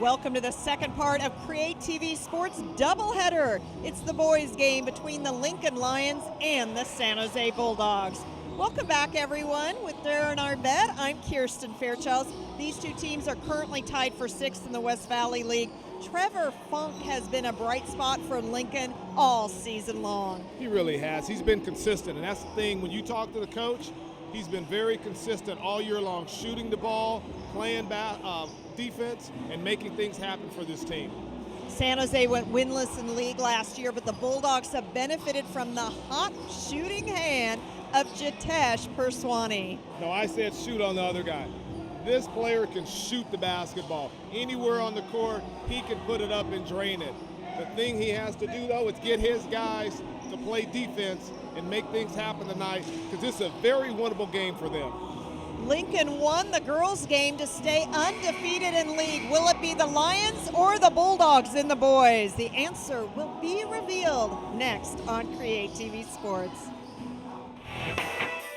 welcome to the second part of CreaTV Sports Doubleheader. It's the boys' game between the Lincoln Lions and the San Jose Bulldogs. Welcome back, everyone. With Darren Arbet, I'm Kirsten Fairchild. These two teams are currently tied for sixth in the West Valley League. Trevor Funk has been a bright spot for Lincoln all season long. He really has. He's been consistent, and that's the thing. When you talk to the coach, he's been very consistent all year long, shooting the ball, playing defense, and making things happen for this team. San Jose went winless in the league last year, but the Bulldogs have benefited from the hot shooting hand of Jitesh Perswani. No, I said shoot on the other guy. This player can shoot the basketball. Anywhere on the court, he can put it up and drain it. The thing he has to do, though, is get his guys to play defense and make things happen tonight, because this is a very winnable game for them. Lincoln won the girls' game to stay undefeated in league. Will it be the Lions or the Bulldogs in the boys? The answer will be revealed next on CreaTV Sports.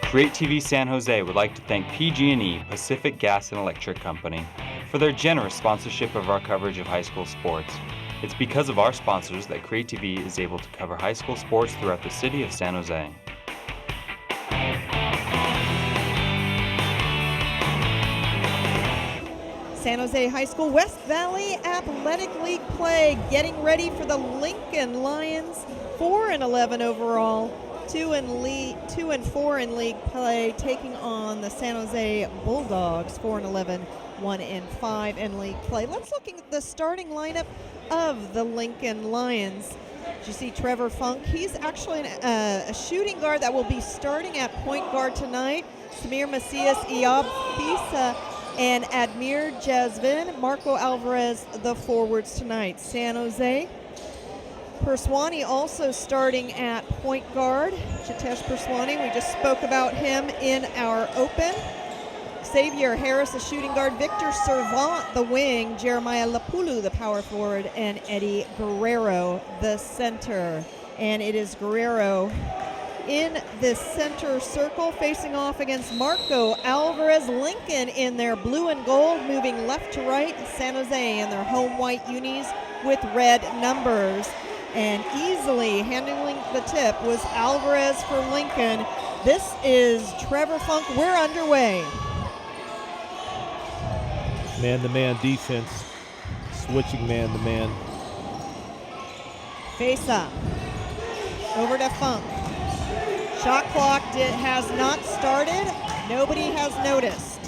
CreaTV San Jose would like to thank PG&E, Pacific Gas and Electric Company, for their generous sponsorship of our coverage of high school sports. It's because of our sponsors that CreaTV is able to cover high school sports throughout the city of San Jose. San Jose High School West Valley Athletic League play, getting ready for the Lincoln Lions, 4-11 overall, 2-4 in league play, taking on the San Jose Bulldogs, 4-11, 1-5 in league play. Let's look at the starting lineup of the Lincoln Lions. You see Trevor Funk. He's actually a shooting guard that will be starting at point guard tonight. Samir Macias, Iyab Fisa, and Admir Jasvin, Marco Alvarez, the forwards tonight. San Jose, Perswani also starting at point guard. Jitesh Perswani, we just spoke about him in our open. Xavier Harris, the shooting guard. Victor Servant, the wing. Jeremiah Lapulu, the power forward. And Eddie Guerrero, the center. And it is Guerrero in the center circle, facing off against Marco Alvarez. Lincoln in their blue and gold, moving left to right. San Jose in their home white unis with red numbers. And easily handling the tip was Alvarez for Lincoln. This is Trevor Funk. We're underway. Man-to-man defense, switching man-to-man. Face up. Over to Funk. Shot clock has not started. Nobody has noticed.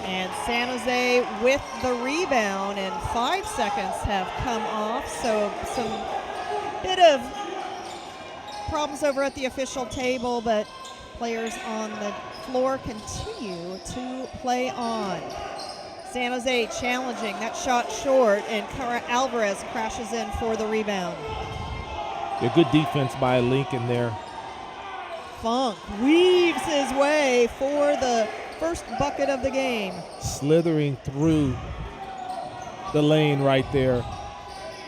And San Jose with the rebound, and 5 seconds have come off. So some bit of problems over at the official table, but players on the floor continue to play on. San Jose challenging, that shot short, and Alvarez crashes in for the rebound. A good defense by Lincoln there. Funk weaves his way for the first bucket of the game. Slithering through the lane right there,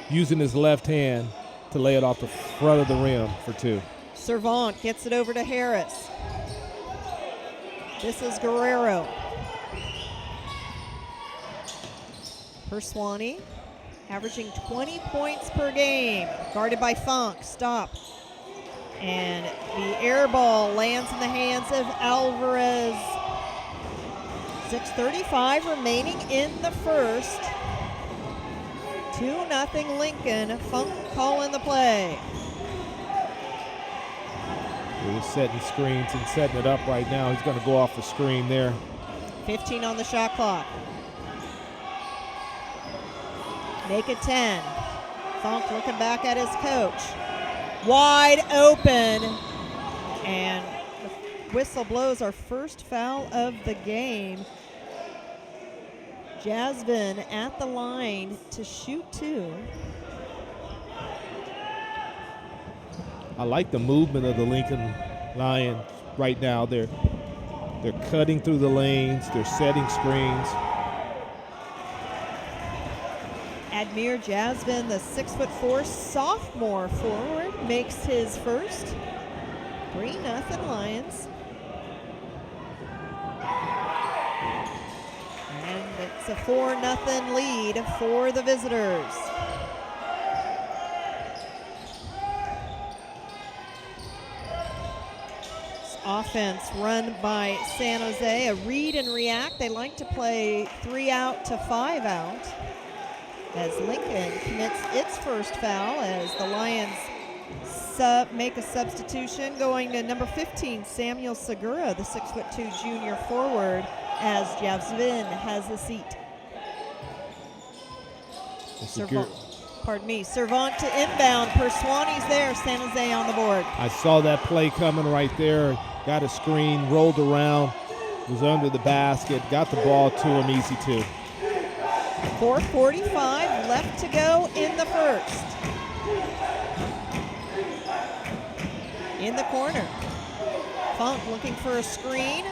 using his left hand to lay it off the front of the rim for two. Servant gets it over to Harris. This is Guerrero. Perswani averaging 20 points per game. Guarded by Funk. Stop. And the air ball lands in the hands of Alvarez. 6:35 remaining in the first. 2-0 Lincoln. Funk calling the play. He's setting screens and setting it up right now. He's going to go off the screen there. 15 on the shot clock. Make it 10. Funk looking back at his coach. Wide open. And the whistle blows our first foul of the game. Jasvin at the line to shoot two. I like the movement of the Lincoln Lions right now. They're cutting through the lanes. They're setting screens. Admir Jasvin, the 6'4" sophomore forward, makes his first. 3-0 Lions. And it's a 4-0 lead for the visitors. Offense run by San Jose, a read and react. They like to play 3 out to 5 out. As Lincoln commits its first foul as the Lions make a substitution, going to number 15, Samuel Segura, the 6'2" junior forward, as Javzvin has the seat. Servant to inbound. Perswani's there. San Jose on the board. I saw that play coming right there. Got a screen, rolled around, was under the basket, got the ball to him, easy two. 4:45 left to go in the first. In the corner. Funk looking for a screen.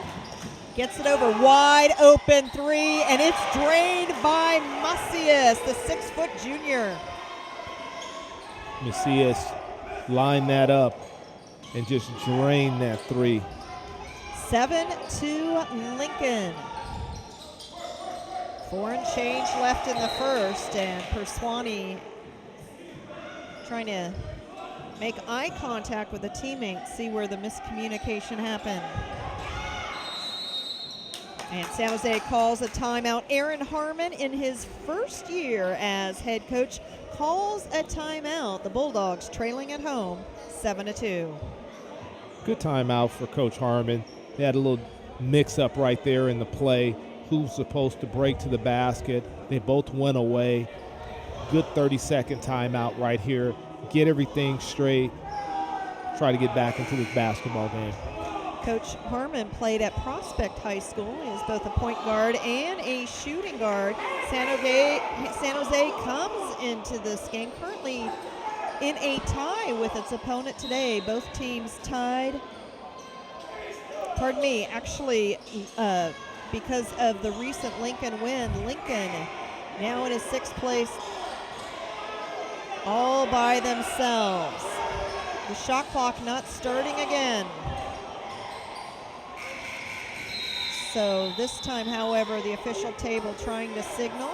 Gets it over, wide open three, and it's drained by Macias, the 6' junior. Macias lined that up and just drained that three. 7-2 Lincoln. 4 and change left in the first, and Perswani trying to make eye contact with a teammate, see where the miscommunication happened. And San Jose calls a timeout. Aaron Harmon, in his first year as head coach, calls a timeout. The Bulldogs trailing at home 7-2. Good timeout for Coach Harmon. They had a little mix-up right there in the play. Who's supposed to break to the basket? They both went away. Good 30-second timeout right here. Get everything straight. Try to get back into this basketball game. Coach Harmon played at Prospect High School. He is both a point guard and a shooting guard. San Jose comes into this game currently in a tie with its opponent today. Both teams tied. Pardon me, actually, because of the recent Lincoln win, Lincoln now in his 6th place all by themselves. The shot clock not starting again. So this time, however, the official table trying to signal.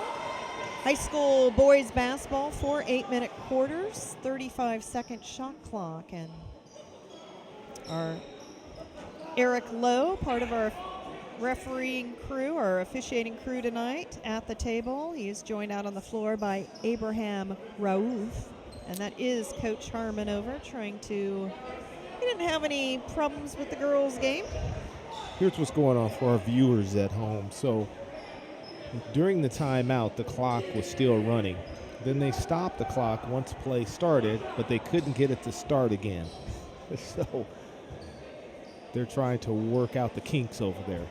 High school boys basketball, 4 8-minute quarters, 35-second shot clock. And our Eric Lowe, part of our refereeing crew, our officiating crew tonight at the table. He is joined out on the floor by Abraham Raouf. And that is Coach Harmon over trying to, he didn't have any problems with the girls' game. Here's what's going on for our viewers at home. So during the timeout, the clock was still running. Then they stopped the clock once play started, but they couldn't get it to start again. So they're trying to work out the kinks over there.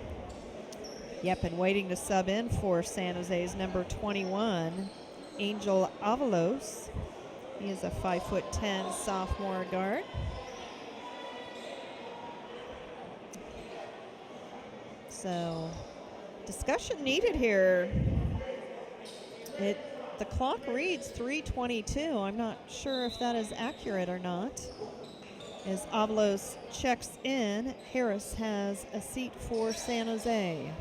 Yep, and waiting to sub in for San Jose's number 21, Angel Avalos. He is a 5'10" sophomore guard. So, discussion needed here. The clock reads 3:22. I'm not sure if that is accurate or not. As Avalos checks in, Harris has a seat for San Jose.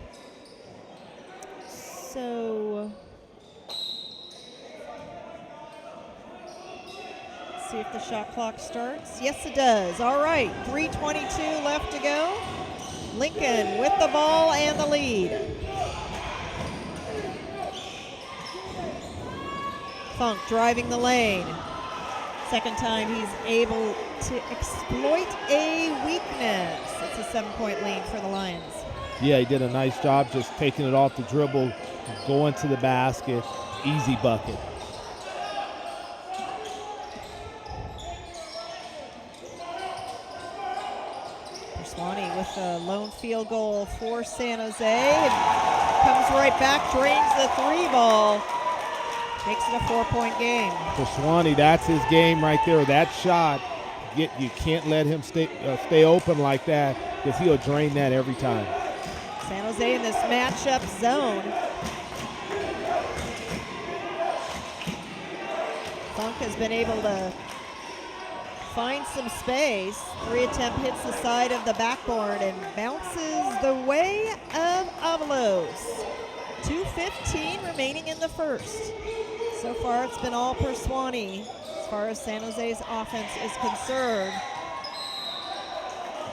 So, let's see if the shot clock starts. Yes, it does. All right, 3:22 left to go. Lincoln with the ball and the lead. Funk driving the lane. Second time he's able to exploit a weakness. It's a 7-point lead for the Lions. Yeah, he did a nice job just taking it off the dribble, going to the basket, easy bucket. Perswani with a lone field goal for San Jose. Comes right back, drains the 3 ball. Makes it a 4-point game. Perswani, that's his game right there. That shot, you can't let him stay open like that because he'll drain that every time. San Jose in this matchup zone. Funk has been able to find some space. 3 attempt hits the side of the backboard and bounces the way of Avalos. 2:15 remaining in the first. So far, it's been all Perswani as far as San Jose's offense is concerned.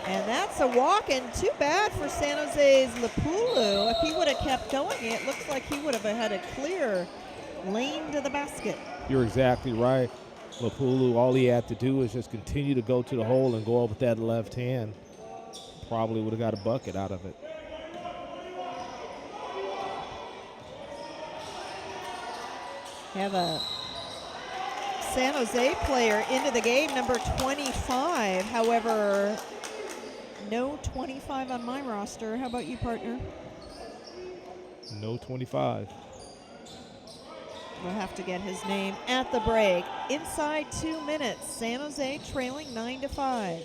And that's a walk, and too bad for San Jose's Lapulu. If he would have kept going, it looks like he would have had a clear lane to the basket. You're exactly right. Lapulu, all he had to do was just continue to go to the hole and go up with that left hand. Probably would have got a bucket out of it. Have a San Jose player into the game, number 25. However, no 25 on my roster. How about you, partner? No 25. We'll have to get his name at the break. Inside 2 minutes, San Jose trailing 9-5.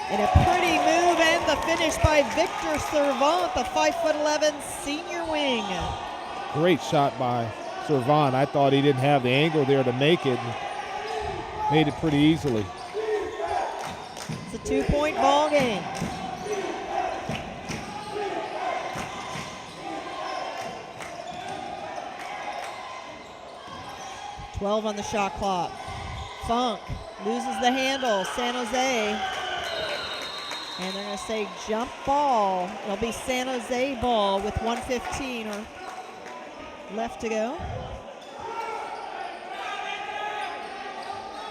And a pretty move and the finish by Victor Servant, the 5'11" senior wing. Great shot by Servant. I thought he didn't have the angle there to make it. And made it pretty easily. It's a 2-point ball game. $12 on the shot clock. Funk loses the handle. San Jose. And they're going to say jump ball. It'll be San Jose ball with 1:15 or left to go.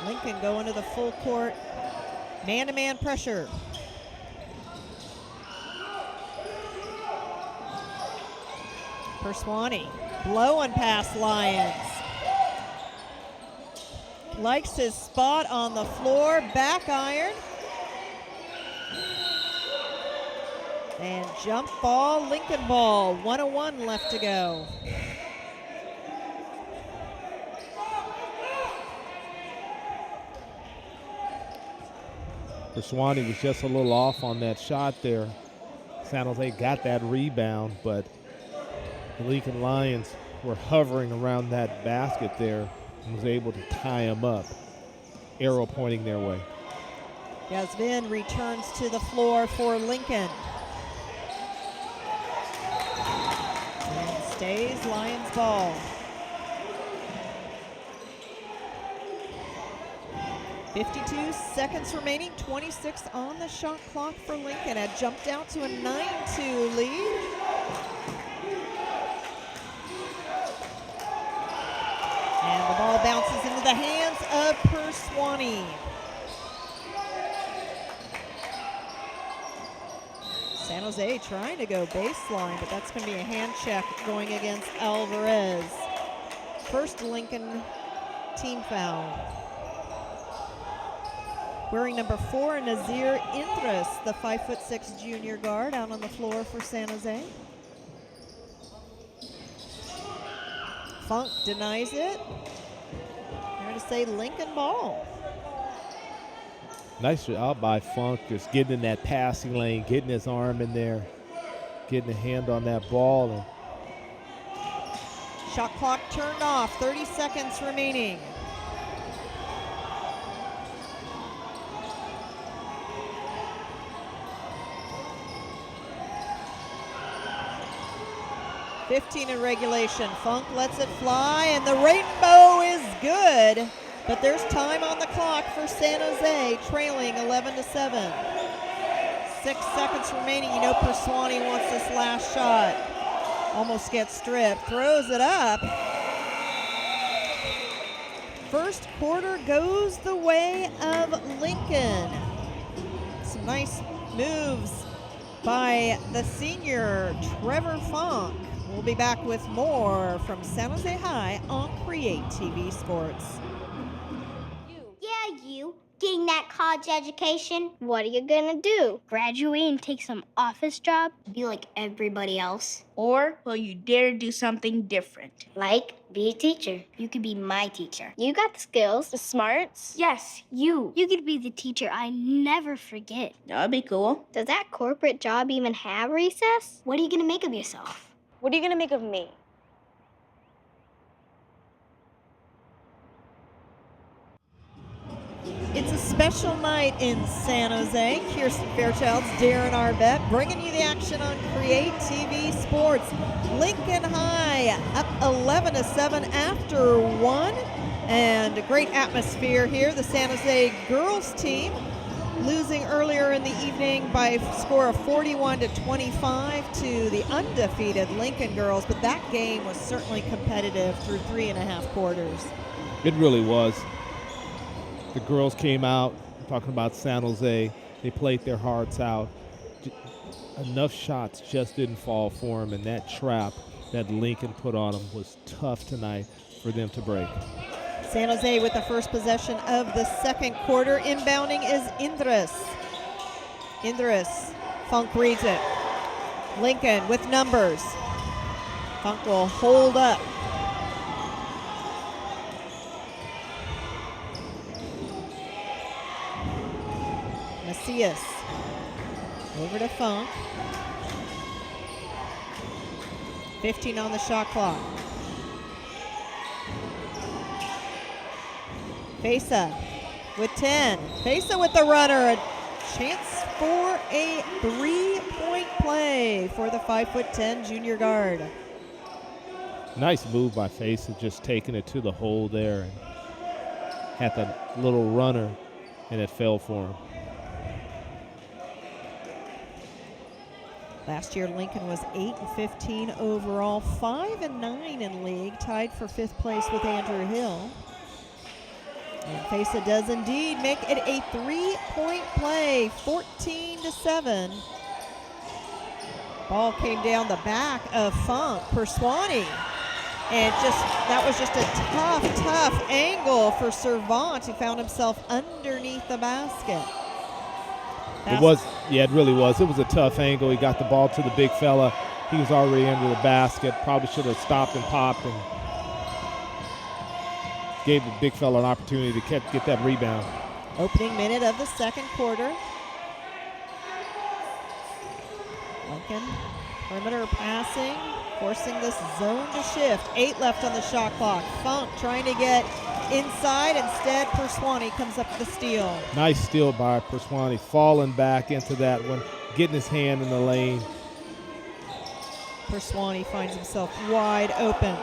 Lincoln going to the full court. Man-to-man pressure. Perswani blowing past Lyons. Likes his spot on the floor, back iron. And jump ball, Lincoln ball, 1:01 left to go. Perswani was just a little off on that shot there. San Jose got that rebound, but the Lincoln Lions were hovering around that basket there and was able to tie him up. Arrow pointing their way. Yazvin returns to the floor for Lincoln. And stays Lions ball. 52 seconds remaining, 26 on the shot clock for Lincoln. Had jumped out to a 9-2 lead. And the ball bounces into the hands of Perswani. San Jose trying to go baseline, but that's going to be a hand check going against Alvarez. First Lincoln team foul. Wearing number 4, Nazir Indris, the 5'6" junior guard, out on the floor for San Jose. Funk denies it. They're going to say Lincoln ball. Nice job by Funk, just getting in that passing lane, getting his arm in there, getting a hand on that ball. And shot clock turned off, 30 seconds remaining. .15 in regulation. Funk lets it fly, and the rainbow is good. But there's time on the clock for San Jose, trailing 11-7. 6 seconds remaining. You know Perswani wants this last shot. Almost gets stripped. Throws it up. First quarter goes the way of Lincoln. Some nice moves by the senior Trevor Funk. We'll be back with more from San Jose High on CreaTV Sports. Yeah, you. Getting that college education. What are you gonna do? Graduate and take some office job? Be like everybody else? Or will you dare do something different? Like, be a teacher. You could be my teacher. You got the skills. The smarts? Yes, you. You could be the teacher I never forget. That'd be cool. Does that corporate job even have recess? What are you gonna make of yourself? What are you gonna make of me? It's a special night in San Jose. Kirsten Fairchild's Darren Arbett bringing you the action on CreaTV Sports. Lincoln High up 11-7 after 1. And a great atmosphere here. The San Jose girls team losing earlier in the evening by a score of 41-25 to the undefeated Lincoln girls. But that game was certainly competitive through 3.5 quarters. It really was. The girls came out, talking about San Jose. They played their hearts out. Enough shots just didn't fall for them, and that trap that Lincoln put on them was tough tonight for them to break. San Jose with the first possession of the second quarter. Inbounding is Indris. Funk reads it. Lincoln with numbers. Funk will hold up. Macias over to Funk. 15 on the shot clock. Fesa with 10. Fesa with the runner. A chance for a 3-point play for the 5'10" junior guard. Nice move by Fesa, just taking it to the hole there. And had that little runner, and it fell for him. Last year, Lincoln was 8-15 overall, 5-9 in league, tied for 5th place with Andrew Hill. And Fesa does indeed make it a 3-point play, 14-7. Ball came down the back of Funk. Perswani. And that was just a tough angle for Servant, who found himself underneath the basket. It really was. It was a tough angle. He got the ball to the big fella. He was already under the basket. Probably should have stopped and popped and gave the big fella an opportunity to get that rebound. Opening minute of the second quarter. Lincoln, perimeter passing, forcing this zone to shift. 8 left on the shot clock. Funk trying to get inside. Instead, Perswani comes up with the steal. Nice steal by Perswani, falling back into that one, getting his hand in the lane. Perswani finds himself wide open.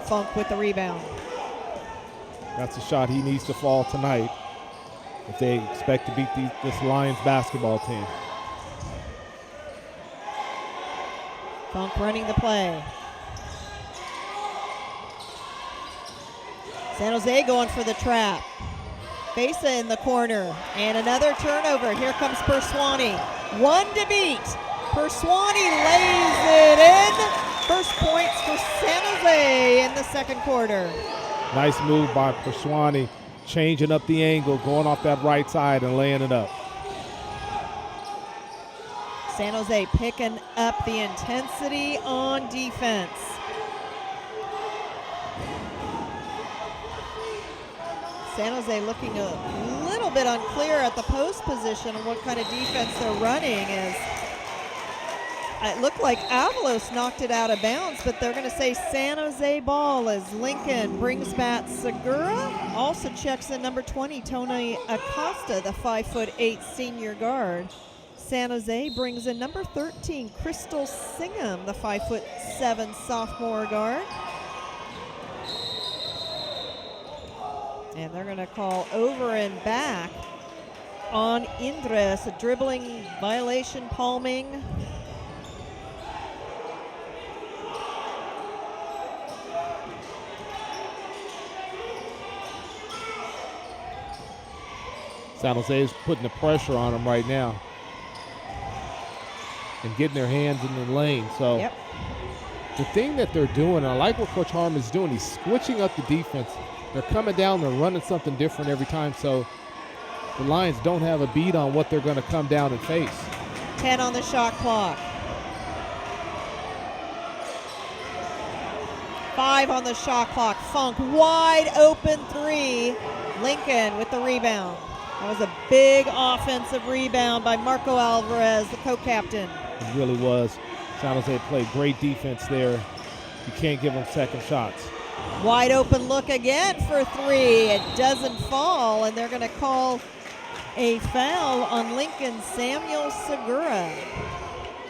Funk with the rebound. That's a shot he needs to fall tonight if they expect to beat this Lions basketball team. Funk running the play. San Jose going for the trap. Fesa in the corner. And another turnover. Here comes Perswani. 1 to beat. Perswani lays it in. First points for San Jose in the second quarter. Nice move by Perswani, changing up the angle, going off that right side and laying it up. San Jose picking up the intensity on defense. San Jose looking a little bit unclear at the post position on what kind of defense they're running. It looked like Avalos knocked it out of bounds, but they're going to say San Jose ball as Lincoln brings back Segura. Also checks in number 20, Tony Acosta, the 5'8" senior guard. San Jose brings in number 13, Crystal Singham, the 5'7" sophomore guard. And they're going to call over and back on Indris, a dribbling violation, palming. San Jose is putting the pressure on them right now and getting their hands in the lane. So Yep. The thing that they're doing, and I like what Coach Harmon's doing, he's switching up the defense. They're coming down, they're running something different every time, so the Lions don't have a beat on what they're going to come down and face. 10 on the shot clock. 5 on the shot clock. Funk, wide open 3. Lincoln with the rebound. That was a big offensive rebound by Marco Alvarez, the co-captain. It really was. San Jose played great defense there. You can't give them second shots. Wide open look again for three. It doesn't fall, and they're going to call a foul on Lincoln Samuel Segura.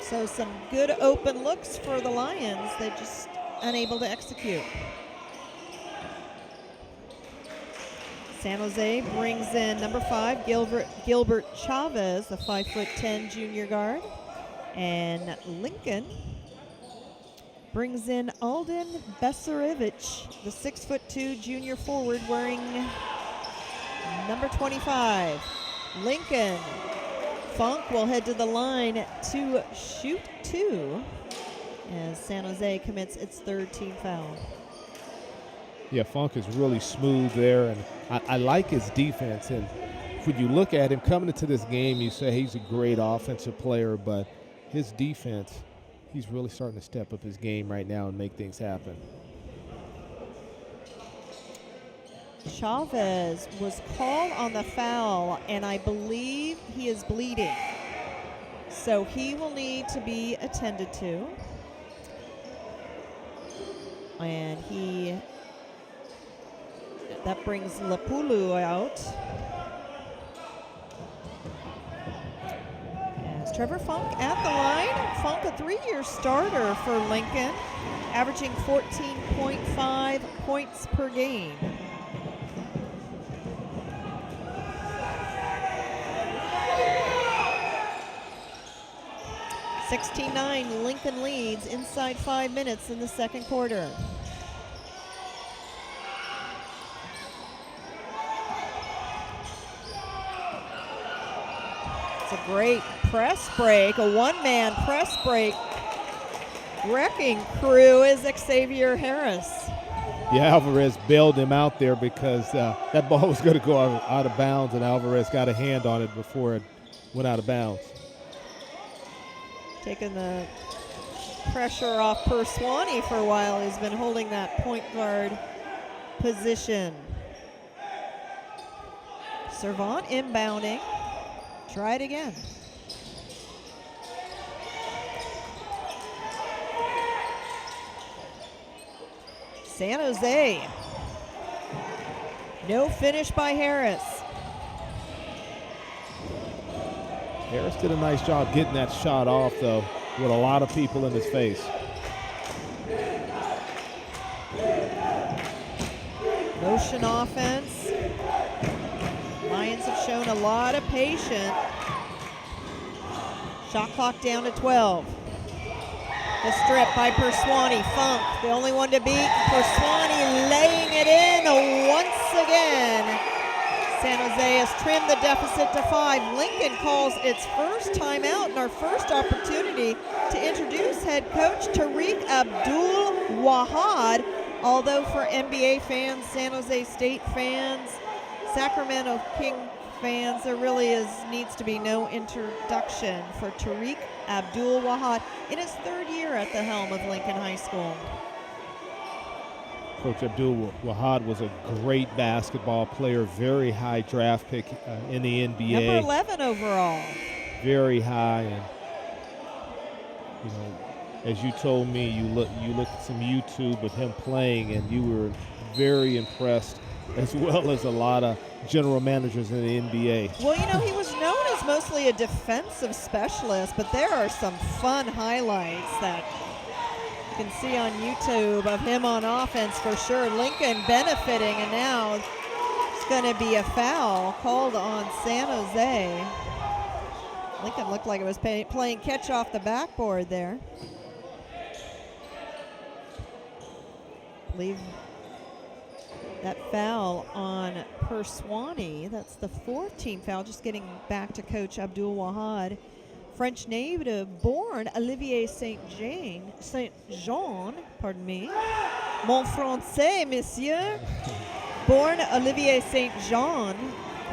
So some good open looks for the Lions. They're just unable to execute. San Jose brings in number 5, Gilbert Chavez, the 5'10" junior guard. And Lincoln brings in Alden Besarevich, the 6'2" junior forward, wearing number 25. Lincoln, Funk will head to the line to shoot 2 as San Jose commits its 3rd team foul. Yeah, Funk is really smooth there, and I like his defense. And when you look at him coming into this game, you say he's a great offensive player, but his defense, he's really starting to step up his game right now and make things happen. Chavez was called on the foul, and I believe he is bleeding. So he will need to be attended to. And that brings Lapulu out. As Trevor Funk at the line. Funk, a 3-year starter for Lincoln, averaging 14.5 points per game. (16-9) Lincoln leads inside 5 minutes in the second quarter. It's a great press break, a one-man press break. Wrecking crew is Xavier Harris. Yeah, Alvarez bailed him out there because that ball was going to go out of bounds, and Alvarez got a hand on it before it went out of bounds. Taking the pressure off Perswani for a while. He's been holding that point guard position. Servant inbounding. Try it again. San Jose. No finish by Harris. Harris did a nice job getting that shot off, though, with a lot of people in his face. Motion offense. Lions have shown a lot of patience. Shot clock down to 12. The strip by Perswani. Funk, the only one to beat. Perswani laying it in once again. San Jose has trimmed the deficit to 5. Lincoln calls its first timeout and our first opportunity to introduce head coach Tariq Abdul-Wahad. Although for NBA fans, San Jose State fans, Sacramento King fans, there really needs to be no introduction for Tariq Abdul-Wahad in his 3rd year at the helm of Lincoln High School. Coach Abdul-Wahad was a great basketball player, very high draft pick in the NBA. Number 11 overall. Very high, and as you told me, you looked at some YouTube of him playing, and you were very impressed, as well as a lot of general managers in the NBA. Well, he was known as mostly a defensive specialist, but there are some fun highlights that you can see on YouTube of him on offense for sure. Lincoln benefiting, and now it's going to be a foul called on San Jose. Lincoln looked like it was playing catch off the backboard there. I believe that foul on Perswani, that's the 4th team foul. Just getting back to Coach Abdul-Wahad. French native born Olivier Saint-Jean, Mon français, monsieur. Born Olivier Saint-Jean,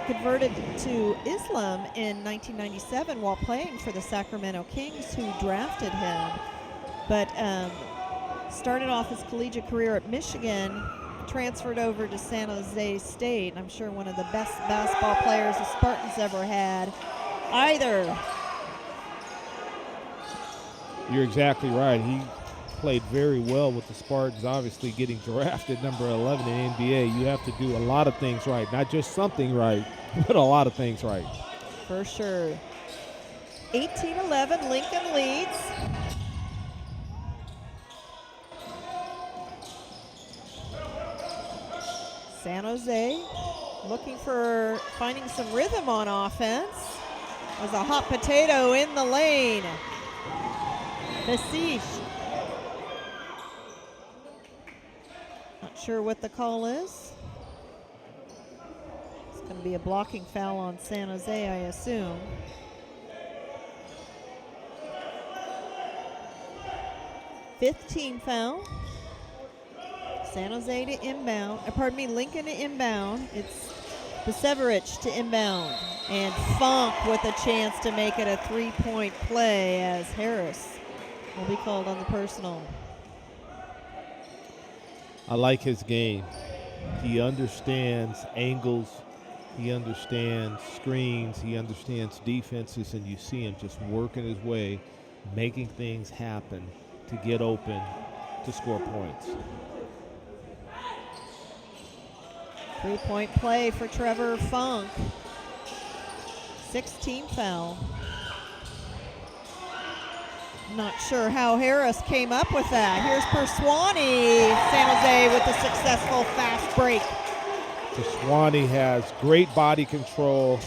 converted to Islam in 1997 while playing for the Sacramento Kings, who drafted him. But started off his collegiate career at Michigan, transferred over to San Jose State. And I'm sure one of the best basketball players the Spartans ever had. Either. You're exactly right. played very well with the Spartans, obviously getting drafted number 11 in NBA. You have to do a lot of things right, not just something right, but a lot of things right. For sure. 18-11, Lincoln leads. San Jose looking for finding some rhythm on offense. There's a hot potato in the lane. Besiche. Not sure what the call is. It's going to be a blocking foul on San Jose, I assume. Fifth team foul. San Jose to inbound. Pardon me, Lincoln to inbound. It's Beseverich to inbound. And Funk with a chance to make it a three-point play as Harris will be called on the personal. I like his game. He understands angles. He understands screens. He understands defenses, and you see him just working his way, making things happen to get open, to score points. Three-point play for Trevor Funk. 16 foul. Not sure how Harris came up with that. Here's Perswani. San Jose with a successful fast break. Perswani has great body control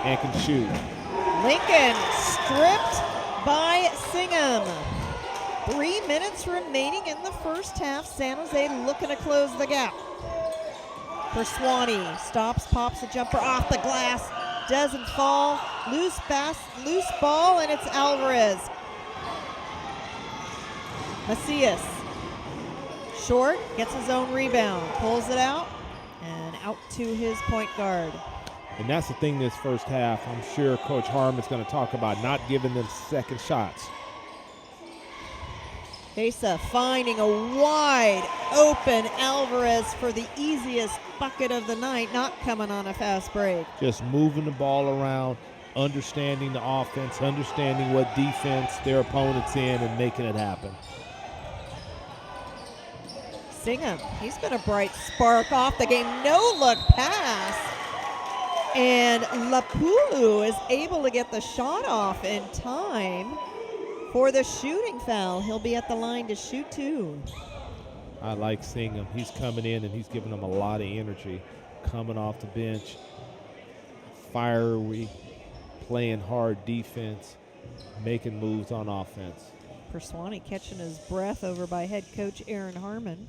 and can shoot. Lincoln stripped by Singham. 3 minutes remaining in the first half. San Jose looking to close the gap. Perswani stops, pops a jumper off the glass. Doesn't fall. Loose ball, and it's Alvarez. Macias. Short, gets his own rebound, pulls it out, and out to his point guard. And that's the thing this first half. I'm sure Coach Harmon's going to talk about not giving them second shots. Pesa finding a wide open Alvarez for the easiest bucket of the night, not coming on a fast break. Just moving the ball around, understanding the offense, understanding what defense their opponent's in, and making it happen. Singham, he's been a bright spark off the game. No-look pass. And Lapulu is able to get the shot off in time for the shooting foul. He'll be at the line to shoot two. I like Singham. He's coming in and he's giving them a lot of energy. Coming off the bench, fiery, playing hard defense, making moves on offense. Perswani catching his breath over by head coach Aaron Harmon.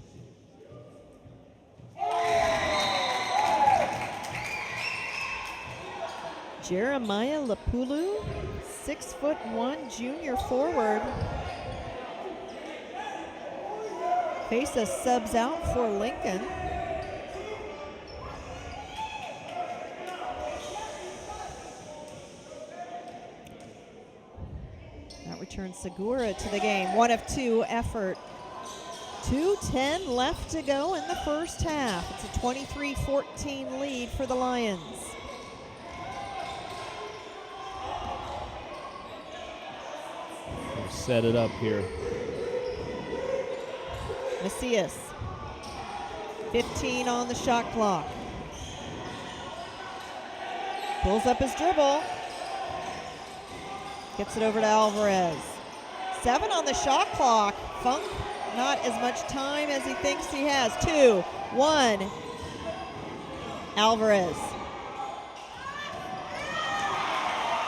Jeremiah Lapulu, 6'1" junior forward. Pesa subs out for Lincoln. That returns Segura to the game. 1 of 2 effort. 2:10 left to go in the first half. It's a 23-14 lead for the Lions. Set it up here. Macias, 15 on the shot clock. Pulls up his dribble. Gets it over to Alvarez. 7 on the shot clock. Funk, not as much time as he thinks he has. 2, 1. Alvarez.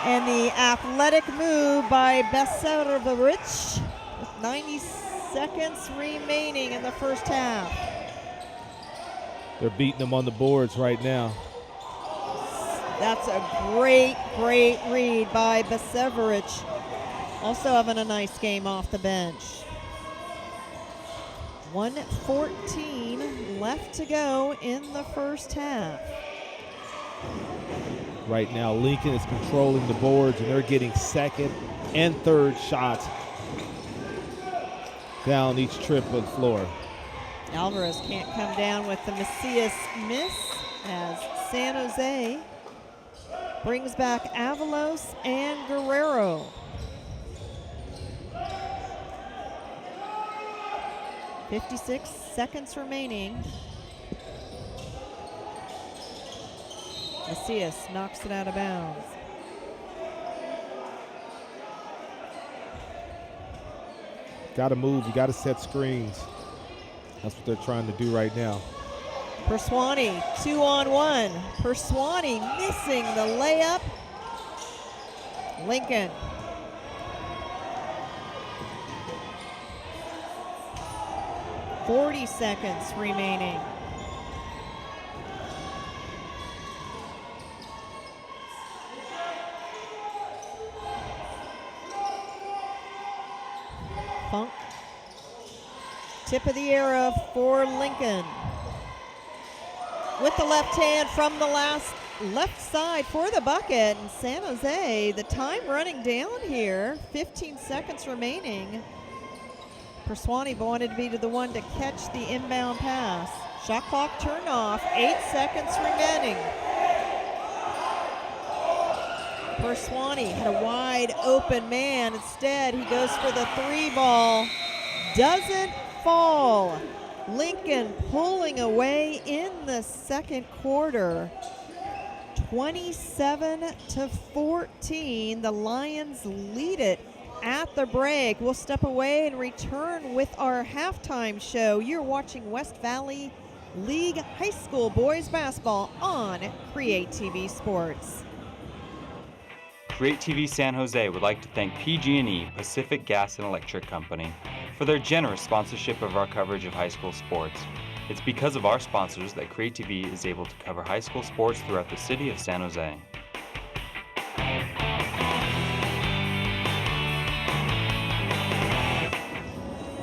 And the athletic move by Beseverich with 90 seconds remaining in the first half. They're beating them on the boards right now. That's a great, great read by Beseverich. Also having a nice game off the bench. 1:14 left to go in the first half. Right now, Lincoln is controlling the boards, and they're getting second and third shots down each trip of the floor. Alvarez can't come down with the Macias miss as San Jose brings back Avalos and Guerrero. 56 seconds remaining. Macias knocks it out of bounds. Got to move. You got to set screens. That's what they're trying to do right now. Perswani, 2-on-1. Perswani missing the layup. Lincoln. "40 seconds remaining. Funk. Tip of the arrow for Lincoln. With the left hand from the left side for the bucket. And San Jose, the time running down here. 15 seconds remaining. Perswani wanted to be the one to catch the inbound pass. Shot clock turned off. 8 seconds remaining. Perswani had a wide open man. Instead, he goes for the 3 ball. Doesn't fall. Lincoln pulling away in the second quarter. 27-14. The Lions lead it at the break. We'll step away and return with our halftime show. You're watching West Valley League High School Boys Basketball on CreaTV Sports. CreaTV San Jose would like to thank PG&E, Pacific Gas and Electric Company, for their generous sponsorship of our coverage of high school sports. It's because of our sponsors that CreaTV is able to cover high school sports throughout the city of San Jose.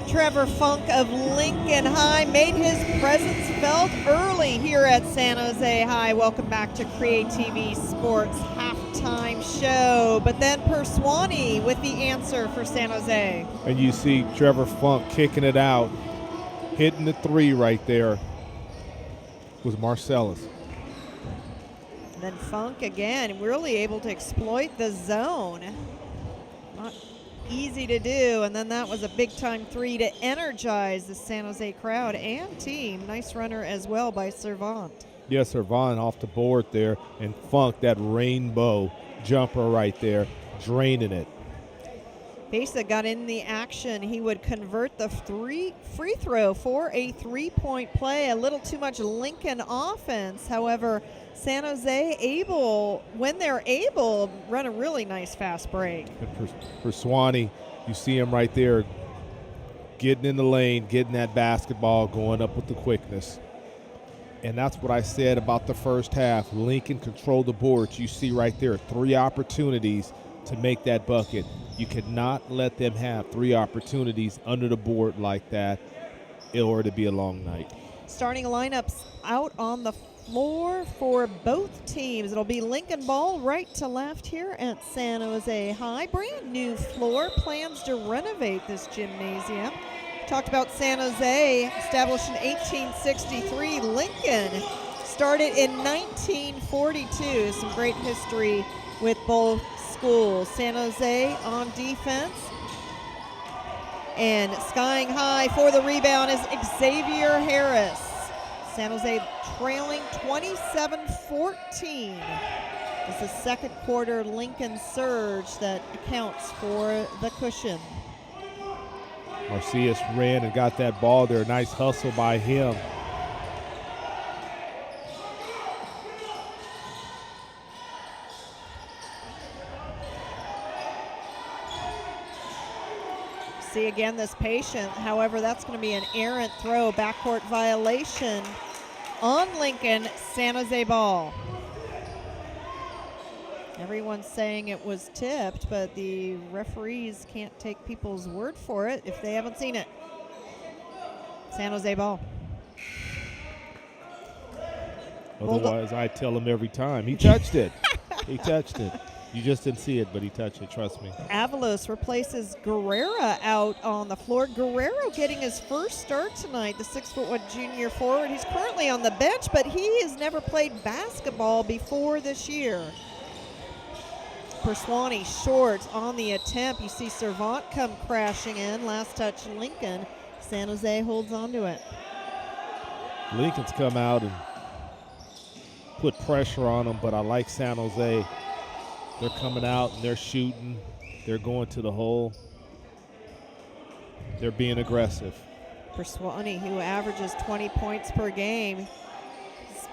Trevor Funk of Lincoln High made his presence felt early here at San Jose High. Welcome back to CreaTV Sports halftime show. But then Perswani with the answer for San Jose. And you see Trevor Funk kicking it out, hitting the 3 right there was Marcellus. And then Funk again, really able to exploit the zone. Not easy to do, and then that was a big-time 3 to energize the San Jose crowd and team. Nice runner as well by Servant. Yes, Servant off the board there, and Funk, that rainbow jumper right there, draining it. Besa got in the action. He would convert the free throw for a 3-point play. A little too much Lincoln offense. However, San Jose able, when they're able, run a really nice fast break. Perswani, you see him right there getting in the lane, getting that basketball, going up with the quickness. And that's what I said about the first half. Lincoln controlled the boards. You see right there 3 opportunities to make that bucket. You cannot let them have 3 opportunities under the board like that in order to be a long night. Starting lineups out on the floor for both teams. It'll be Lincoln ball right to left here at San Jose High. Brand new floor. Plans to renovate this gymnasium. Talked about San Jose, established in 1863. Lincoln started in 1942. Some great history with both schools. San Jose on defense. And skying high for the rebound is Xavier Harris. San Jose trailing 27-14. It's the second quarter Lincoln surge that accounts for the cushion. Marcias ran and got that ball there. Nice hustle by him. See again this patient. However, that's going to be an errant throw. Backcourt violation on Lincoln. San Jose ball. Everyone's saying it was tipped, but the referees can't take people's word for it if they haven't seen it. San Jose ball. Otherwise, I tell him every time. He touched it. He touched it. You just didn't see it, but he touched it. Trust me. Avalos replaces Guerrera out on the floor. Guerrero getting his first start tonight, the 6'1" junior forward. He's currently on the bench, but he has never played basketball before this year. Perswani short on the attempt. You see Servant come crashing in. Last touch Lincoln. San Jose holds on to it. Lincoln's come out and put pressure on them, but I like San Jose. They're coming out and they're shooting. They're going to the hole. They're being aggressive. Perswani, who averages 20 points per game, his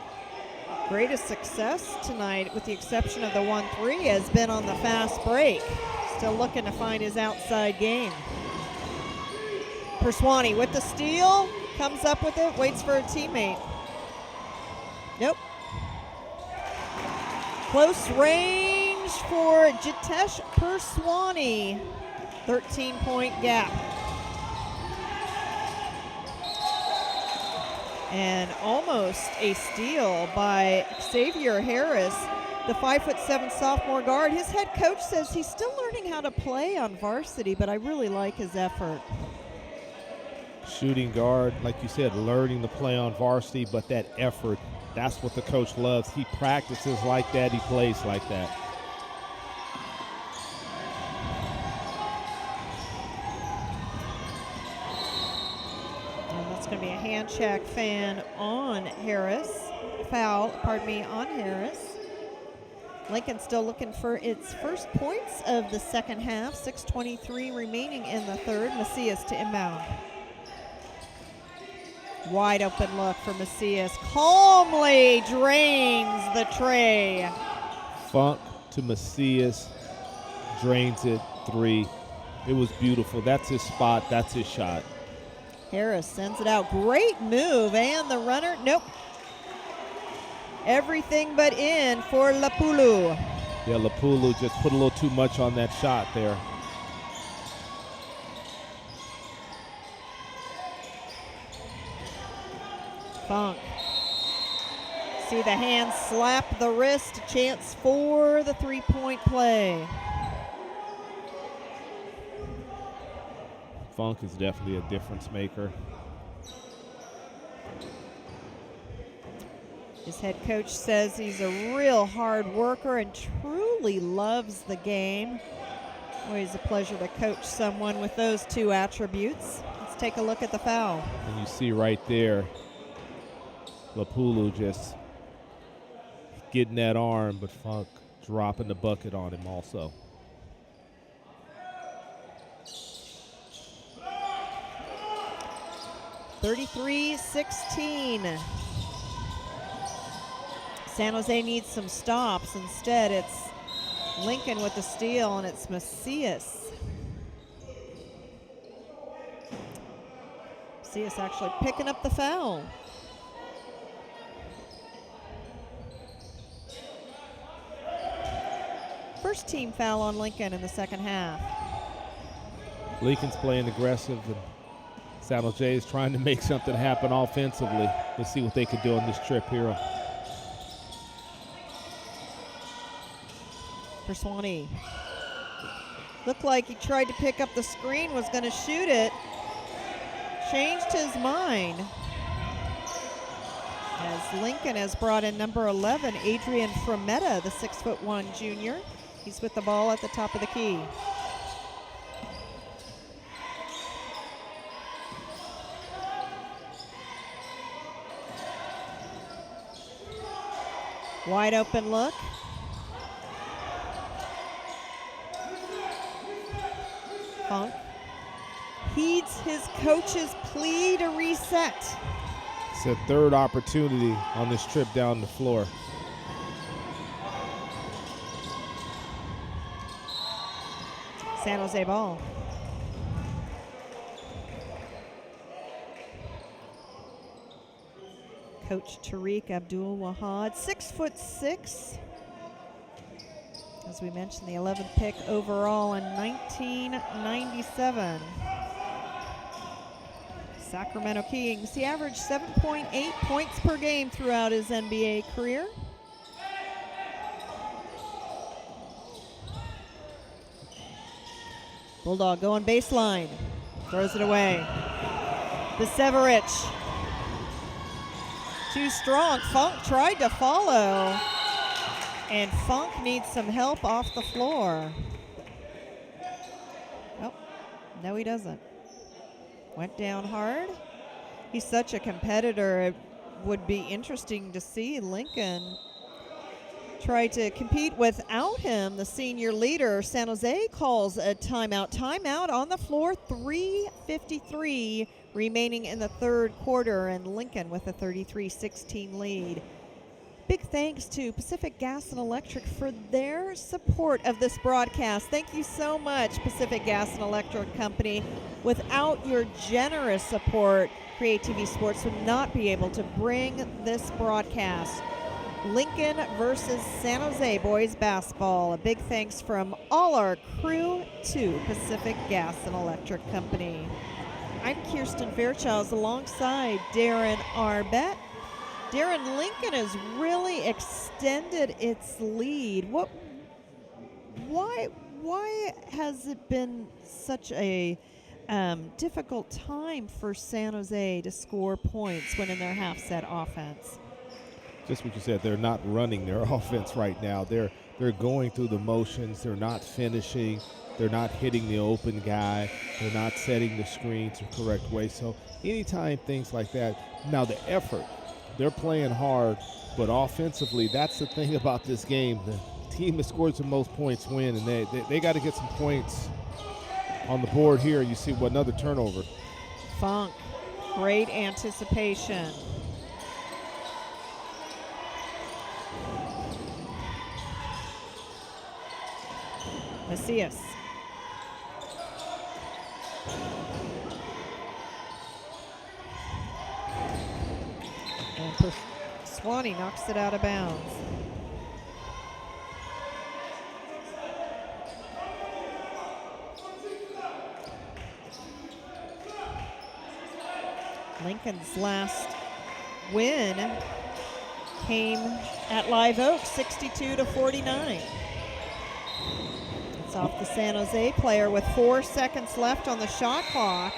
greatest success tonight, with the exception of the 1-3, has been on the fast break. Still looking to find his outside game. Perswani with the steal, comes up with it, waits for a teammate. Nope. Close range for Jitesh Perswani. 13-point gap. And almost a steal by Xavier Harris, the 5'7" sophomore guard. His head coach says he's still learning how to play on varsity, but I really like his effort. Shooting guard, like you said, learning to play on varsity, but that effort, that's what the coach loves. He practices like that, he plays like that. Going to be a hand check fan on Harris. Foul, on Harris. Lincoln still looking for its first points of the second half. 6:23 remaining in the third. Macias to inbound. Wide open look for Macias. Calmly drains the tray. Funk to Macias, drains it, 3. It was beautiful. That's his spot, that's his shot. Harris sends it out. Great move. And the runner, nope. Everything but in for Lapulu. Yeah, Lapulu just put a little too much on that shot there. Funk. See the hand slap the wrist. Chance for the three-point play. Funk is definitely a difference maker. His head coach says he's a real hard worker and truly loves the game. Always a pleasure to coach someone with those two attributes. Let's take a look at the foul. And you see right there, Lapulu just getting that arm, but Funk dropping the bucket on him also. (33-16). San Jose needs some stops. Instead, it's Lincoln with the steal, and it's Macias. Macias actually picking up the foul. First team foul on Lincoln in the second half. Lincoln's playing aggressive, and San Jose is trying to make something happen offensively. Let's see what they can do on this trip here. Perswani. Looked like he tried to pick up the screen, was going to shoot it. Changed his mind. As Lincoln has brought in number 11, Adrian Frometta, the 6'1" junior. He's with the ball at the top of the key. Wide open look. Funk heeds his coach's plea to reset. It's a third opportunity on this trip down the floor. San Jose ball. Coach Tariq Abdul-Wahad, 6'6". As we mentioned, the 11th pick overall in 1997. Sacramento Kings. He averaged 7.8 points per game throughout his NBA career. Bulldog going baseline. Throws it away. Bisevich. Too strong. Funk tried to follow. And Funk needs some help off the floor. Oh, no he doesn't. Went down hard. He's such a competitor. It would be interesting to see Lincoln try to compete without him. The senior leader, San Jose, calls a timeout. Timeout on the floor, 3:53 remaining in the third quarter, and Lincoln with a 33-16 lead. Big thanks to Pacific Gas and Electric for their support of this broadcast. Thank you so much, Pacific Gas and Electric Company. Without your generous support, CreaTV Sports would not be able to bring this broadcast. Lincoln versus San Jose boys basketball. A big thanks from all our crew to Pacific Gas and Electric Company. I'm Kirsten Fairchild alongside Darren Arbett. Darren, Lincoln has really extended its lead. Why has it been such a difficult time for San Jose to score points when in their half-set offense? Just what you said, they're not running their offense right now. They're going through the motions. They're not finishing. They're not hitting the open guy. They're not setting the screens the correct way. So anytime things like that, now the effort, they're playing hard, but offensively, that's the thing about this game. The team that scores the most points win, and they got to get some points on the board here. You see another turnover. Funk, great anticipation. Macias. And Swanee knocks it out of bounds. Lincoln's last win came at Live Oak, 62-49. It's off the San Jose player with 4 seconds left on the shot clock.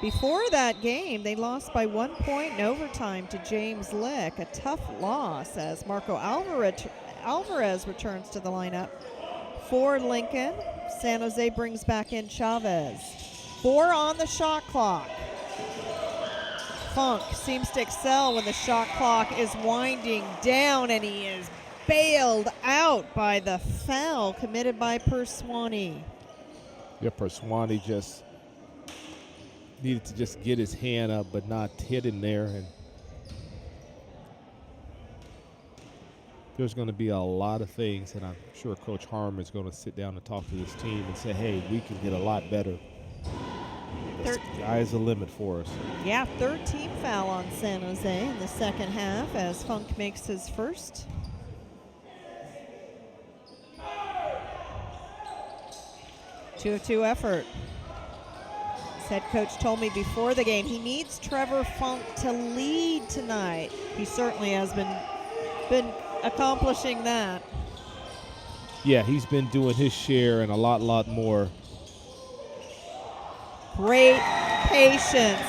Before that game, they lost by 1 point in overtime to James Lick. A tough loss as Marco Alvarez returns to the lineup for Lincoln. San Jose brings back in Chavez. 4 on the shot clock. Funk seems to excel when the shot clock is winding down, and he is bailed out by the foul committed by Perswani. Yeah, Perswani just needed to just get his hand up but not hit him there. And there's going to be a lot of things, and I'm sure Coach Harmon is going to sit down and talk to this team and say, hey, we can get a lot better. The sky's the limit for us. Yeah, third team foul on San Jose in the second half as Funk makes his first. Two-of-two effort. His head coach told me before the game he needs Trevor Funk to lead tonight. He certainly has been accomplishing that. Yeah, he's been doing his share and a lot more. Great patience.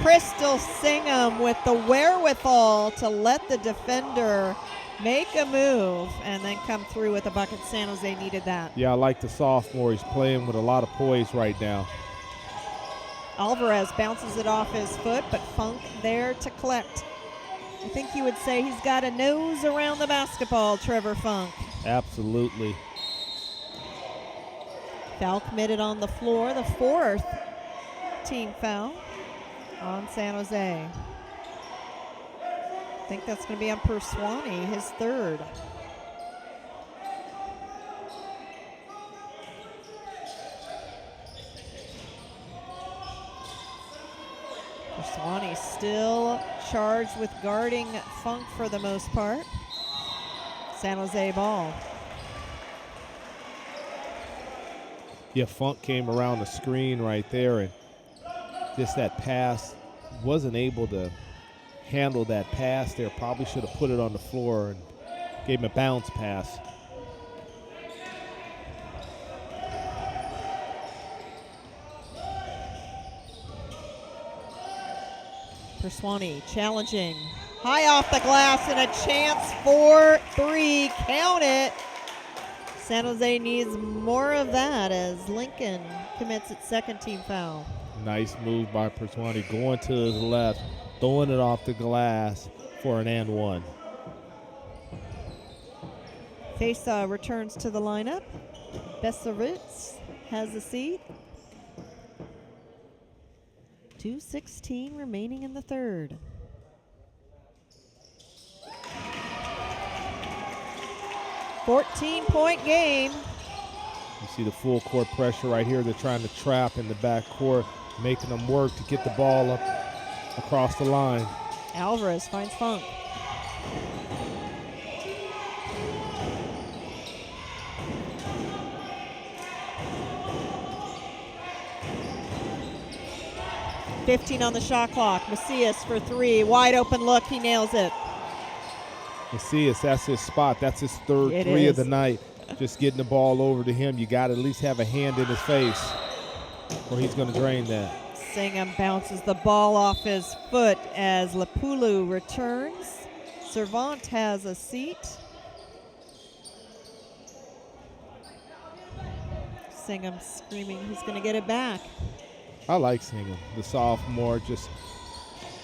Crystal Singham with the wherewithal to let the defender make a move and then come through with a bucket. San Jose needed that. Yeah, I like the sophomore. He's playing with a lot of poise right now. Alvarez bounces it off his foot, but Funk there to collect. I think you would say he's got a nose around the basketball, Trevor Funk. Absolutely. Foul committed on the floor, the fourth team foul on San Jose. I think that's going to be on Perswani, his third. Perswani still charged with guarding Funk for the most part. San Jose ball. Yeah, Funk came around the screen right there, and just that pass, wasn't able to handle that pass there. Probably should have put it on the floor and gave him a bounce pass. Perswani challenging. High off the glass and a chance for 3. Count it. San Jose needs more of that as Lincoln commits its second team foul. Nice move by Perswani, going to his left, throwing it off the glass for an and one. Fesa returns to the lineup. Besaritz has a seat. 2:16 remaining in the third. "14-point game." You see the full court pressure right here. They're trying to trap in the back court, making them work to get the ball up across the line. Alvarez finds Funk. "15 on the shot clock. Macias for three. Wide open look. He nails it. Macias, that's his spot. That's his third It three of is. the night. Just getting the ball over to him. You got to at least have a hand in his face or he's going to drain that. Singham bounces the ball off his foot as Lapulu returns. Servant has a seat. Singham screaming he's going to get it back. I like Singham, the sophomore, just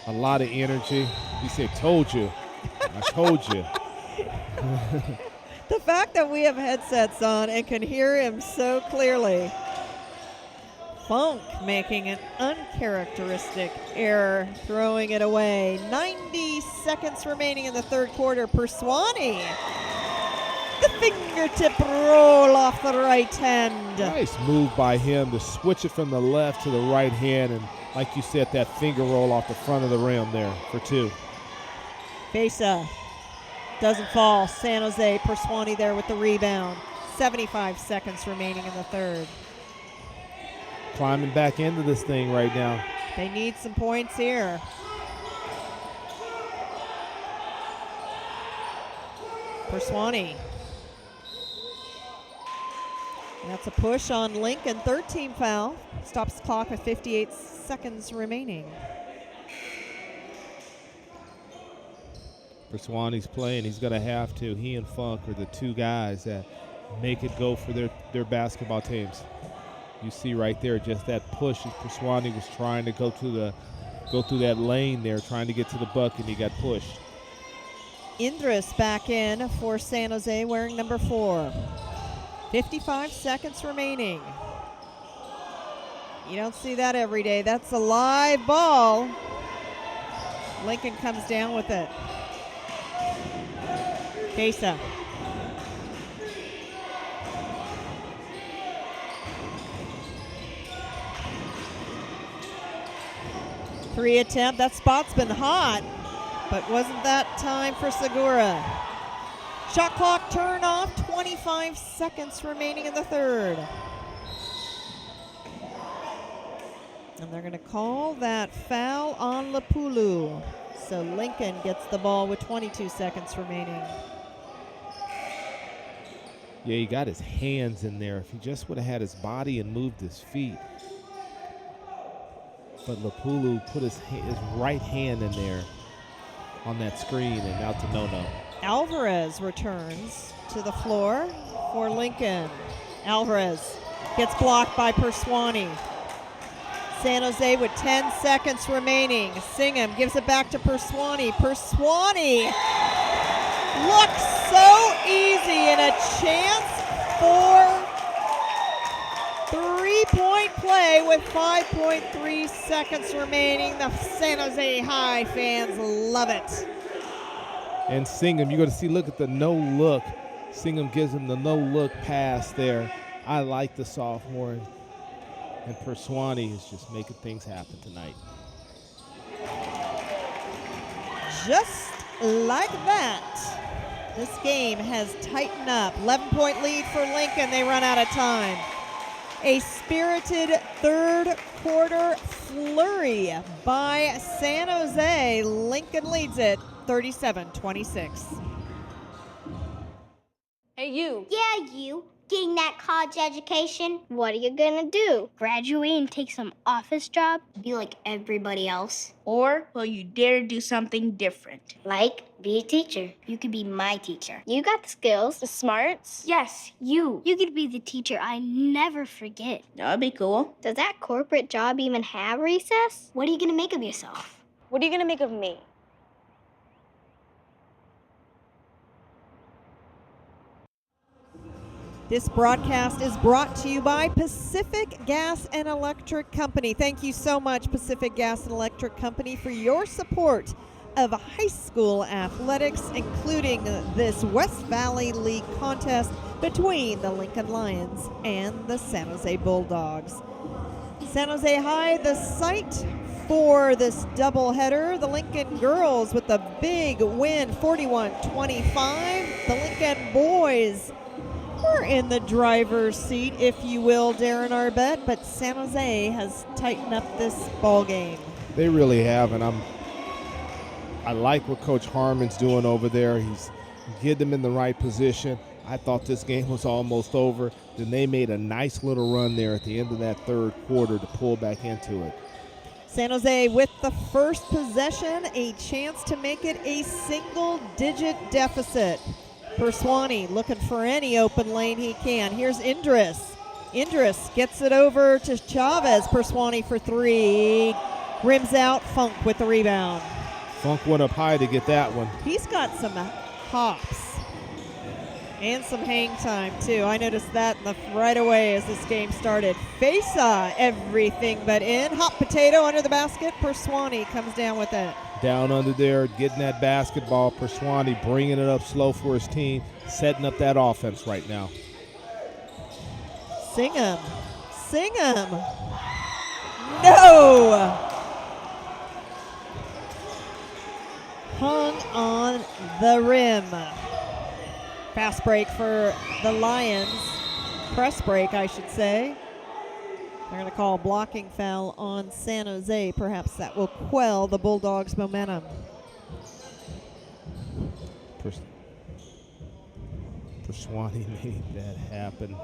a lot of energy. He said, told you. I told you. The fact that we have headsets on and can hear him so clearly. Funk making an uncharacteristic error, throwing it away. 90 seconds remaining in the third quarter. Perswani, the fingertip roll off the right hand. Nice move by him to switch it from the left to the right hand, and like you said, that finger roll off the front of the rim there for two. Fesa doesn't fall. San Jose, Perswani there with the rebound. 75 seconds remaining in the third. Climbing back into this thing right now. They need some points here. Perswani. That's a push on Lincoln. Third team foul. Stops the clock with 58 seconds remaining. Perswani's playing. He's going to have to. He and Funk are the two guys that make it go for their basketball teams. You see right there just that push as Perswani was trying to go through that lane there, trying to get to the bucket, and he got pushed. Indris back in for San Jose wearing number 4. 55 seconds remaining. You don't see that every day. That's a live ball. Lincoln comes down with it. Fesa. Three attempt. That spot's been hot, but wasn't that time for Segura. Shot clock turn off. 25 seconds remaining in the third. And they're going to call that foul on Lapulu. So Lincoln gets the ball with 22 seconds remaining. Yeah, he got his hands in there. If he just would have had his body and moved his feet. But Lapulu put his right hand in there on that screen and out to no-no. Alvarez returns to the floor for Lincoln. Alvarez gets blocked by Perswani. San Jose with 10 seconds remaining. Singham gives it back to Perswani. Perswani looks so easy and a chance for three-point play with 5.3 seconds remaining. The San Jose High fans love it. And Singham, you're going to see, look at the no-look. Singham gives him the no-look pass there. I like the sophomore. And Perswani is just making things happen tonight. Just like that, this game has tightened up. 11-point lead for Lincoln. They run out of time. A spirited third quarter flurry by San Jose. Lincoln leads it 37-26. Hey, you. Yeah, you. getting that college education. What are you gonna do? Graduate and take some office job? Be like everybody else? Or will you dare do something different? Like, be a teacher. You could be my teacher. You got the skills. The smarts? Yes, you. You could be the teacher I never forget. That'd be cool. Does that corporate job even have recess? What are you gonna make of yourself? What are you gonna make of me? This broadcast is brought to you by Pacific Gas and Electric Company. Thank you so much, Pacific Gas and Electric Company, for your support of high school athletics, including this West Valley League contest between the Lincoln Lions and the San Jose Bulldogs. San Jose High, the site for this doubleheader. The Lincoln girls with the big win, 41-25. The Lincoln boys were in the driver's seat, if you will, Darren Arbett, but San Jose has tightened up this ball game. They really have, and I like what Coach Harmon's doing over there. He's getting them in the right position. I thought this game was almost over. Then they made a nice little run there at the end of that third quarter to pull back into it. San Jose with the first possession, a chance to make it a single-digit deficit. Perswani looking for any open lane he can. Here's Indris. Indris gets it over to Chavez. Perswani for three. Rims out. Funk with the rebound. Funk went up high to get that one. He's got some hops and some hang time, too. I noticed that right away as this game started. Fesa, everything but in. Hot potato under the basket. Perswani comes down with it. Down under there, getting that basketball. Perswani bringing it up slow for his team, setting up that offense right now. Sing him. Sing him. No! Hung on the rim. Fast break for the Lions. Press break, I should say. They're going to call a blocking foul on San Jose. Perhaps that will quell the Bulldogs' momentum. Perswani made that happen.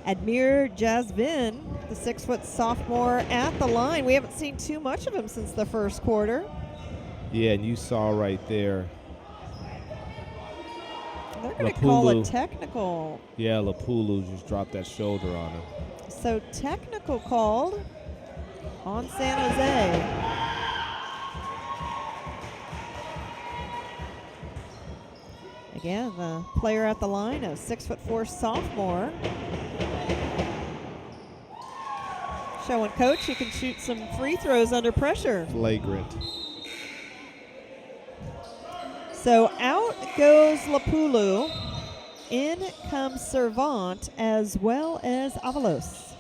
Admir Jasvin, the 6-foot sophomore at the line. We haven't seen too much of him since the first quarter. Yeah, and you saw right there. They're going to call a technical. Yeah, Lapulu just dropped that shoulder on him. So technical called on San Jose. Again, the player at the line, a 6'4" sophomore. Showing coach he can shoot some free throws under pressure. Flagrant. So out goes Lapulu. In comes Servant as well as Avalos.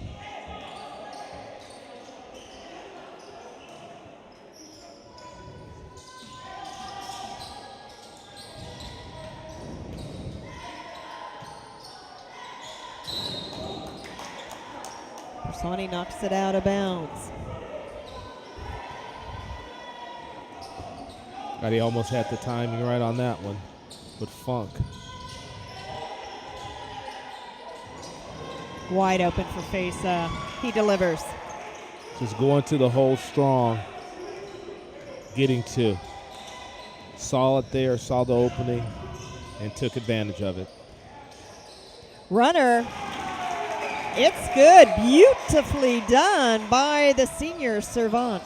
Perswani knocks it out of bounds. God, he almost had the timing right on that one with Funk. Wide open for Fesa. He delivers. Just going to the hole strong. Getting to. Saw it there, saw the opening, and took advantage of it. Runner. It's good. Beautifully done by the senior Servant.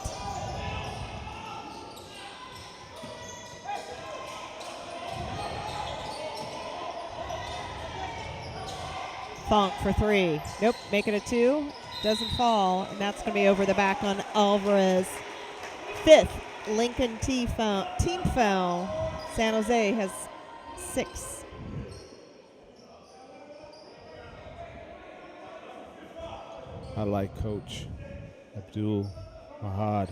Funk for three. Nope, make it a two. Doesn't fall, and that's going to be over the back on Alvarez. Fifth Lincoln team foul. San Jose has 6. I like Coach Abdul Mahad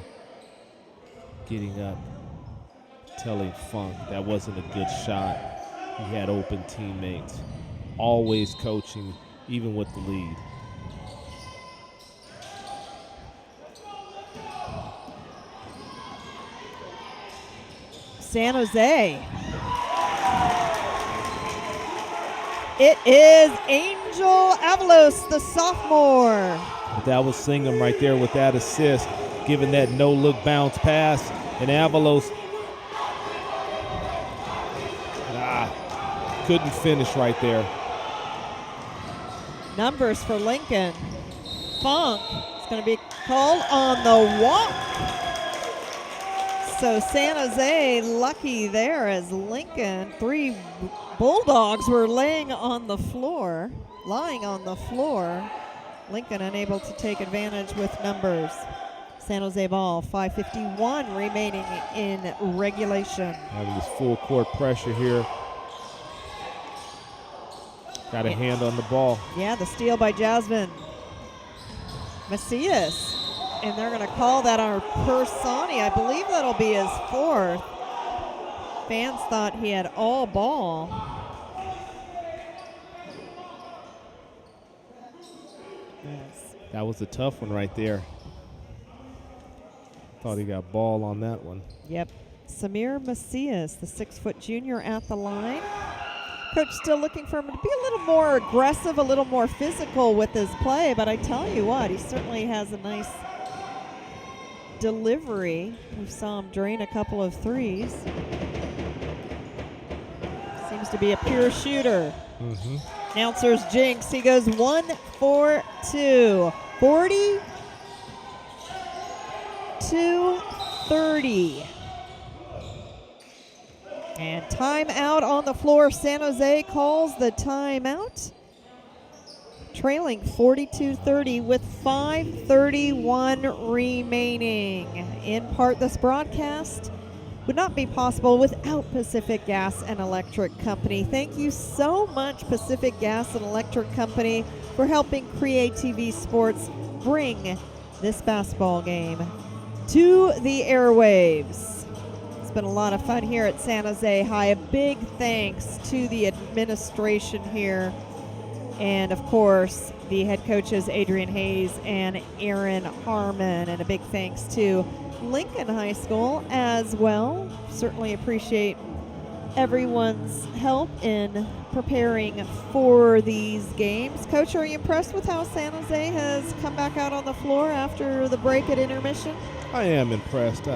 getting up, telling Funk that wasn't a good shot. He had open teammates. Always coaching, even with the lead. San Jose. It is Angel Avalos, the sophomore. But that was Singham right there with that assist, giving that no-look bounce pass. And Avalos couldn't finish right there. Numbers for Lincoln. Funk is going to be called on the walk. So San Jose lucky there as Lincoln, 3 Bulldogs were lying on the floor. Lincoln unable to take advantage with numbers. San Jose ball, 5:51 remaining in regulation. Having this full court pressure here. Got a hand on the ball. Yeah, the steal by Jasmine Macias. And they're going to call that on Persani. I believe that'll be his 4th. Fans thought he had all ball. Yes. That was a tough one right there. Thought he got ball on that one. Yep. Samir Macias, the 6-foot junior at the line. Coach still looking for him to be a little more aggressive, a little more physical with his play, but I tell you what, he certainly has a nice delivery. We saw him drain a couple of threes. Seems to be a pure shooter. Announcer's jinx. He goes 1 for 2. 40-30. And timeout on the floor. San Jose calls the timeout. Trailing 42-30 with 5:31 remaining. In part, this broadcast would not be possible without Pacific Gas and Electric Company. Thank you so much, Pacific Gas and Electric Company, for helping CreaTV Sports bring this basketball game to the airwaves. It's been a lot of fun here at San Jose High. A big thanks to the administration here. And, of course, the head coaches, Adrian Hayes and Aaron Harmon. And a big thanks to Lincoln High School as well. Certainly appreciate everyone's help in preparing for these games. Coach, are you impressed with how San Jose has come back out on the floor after the break at intermission? I am impressed.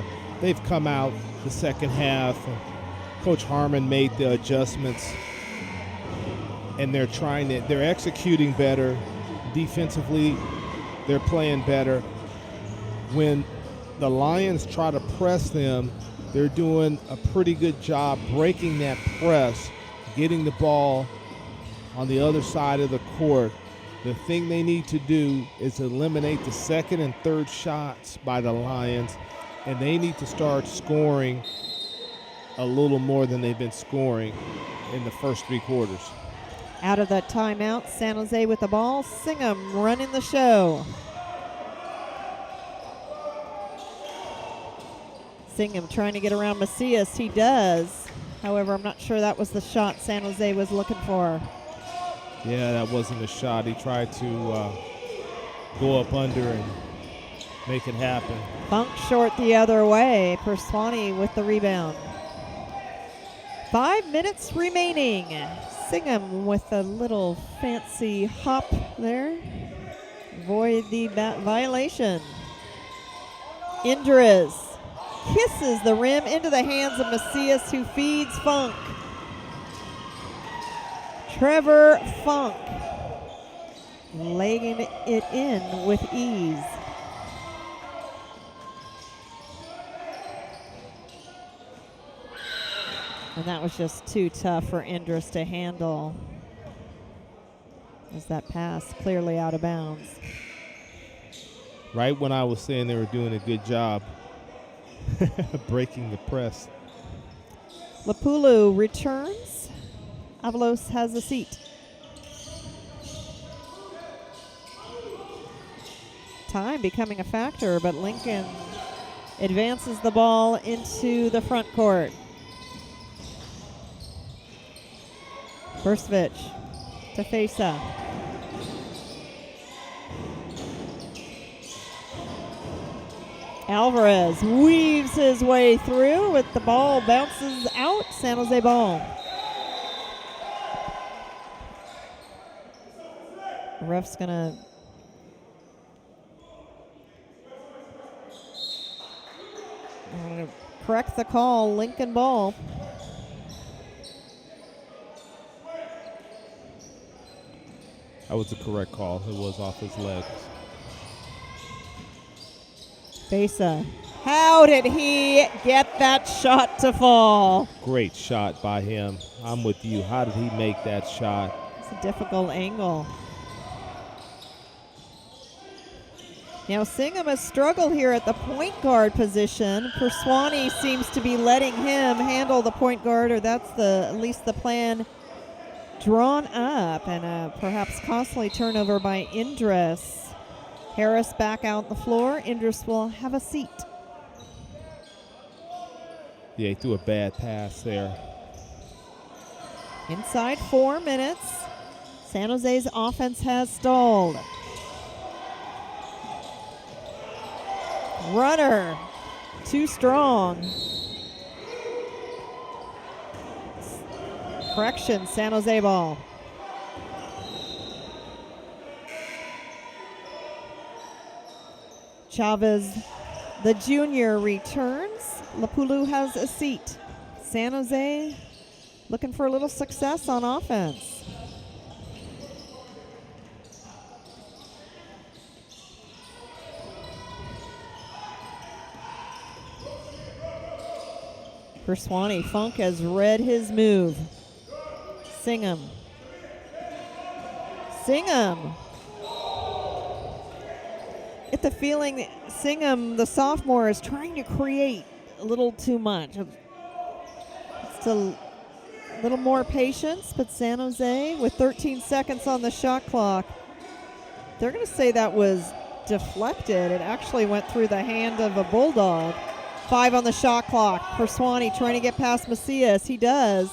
They've come out the second half. Coach Harmon made the adjustments, and they're executing better. Defensively, they're playing better. When the Lions try to press them, they're doing a pretty good job breaking that press, getting the ball on the other side of the court. The thing they need to do is eliminate the second and third shots by the Lions, and they need to start scoring a little more than they've been scoring in the first 3 quarters. Out of that timeout, San Jose with the ball. Singham running the show. Singham trying to get around Macias. He does. However, I'm not sure that was the shot San Jose was looking for. Yeah, that wasn't a shot. He tried to go up under and make it happen. Funk short the other way. Perswani with the rebound. 5 minutes remaining. Singham with a little fancy hop there. Avoid the violation. Indras kisses the rim into the hands of Macias, who feeds Funk. Trevor Funk laying it in with ease. And that was just too tough for Indras to handle, as that pass clearly out of bounds. Right when I was saying they were doing a good job breaking the press. Lapulu returns. Avalos has a seat. Time becoming a factor, but Lincoln advances the ball into the front court. Bursvich to Fesa. Alvarez weaves his way through with the ball, bounces out. San Jose ball. Ref's gonna correct the call. Lincoln ball. That was the correct call. It was off his legs. Besa. How did he get that shot to fall? Great shot by him. I'm with you. How did he make that shot? It's a difficult angle. Now Singham has struggled here at the point guard position. Perswani seems to be letting him handle the point guard, or that's at least the plan drawn up, and a perhaps costly turnover by Indris. Harris back out the floor. Indris will have a seat. Yeah, he threw a bad pass there. Inside 4 minutes. San Jose's offense has stalled. Runner, too strong. Correction, San Jose ball. Chavez, the junior, returns. Lapulu has a seat. San Jose looking for a little success on offense. Perswani, Funk has read his move. Singham. Singham. Get the feeling that Singham, the sophomore, is trying to create a little too much. It's a little more patience, but San Jose, with 13 seconds on the shot clock, they're going to say that was deflected. It actually went through the hand of a Bulldog. 5 on the shot clock. Perswani trying to get past Macias. He does.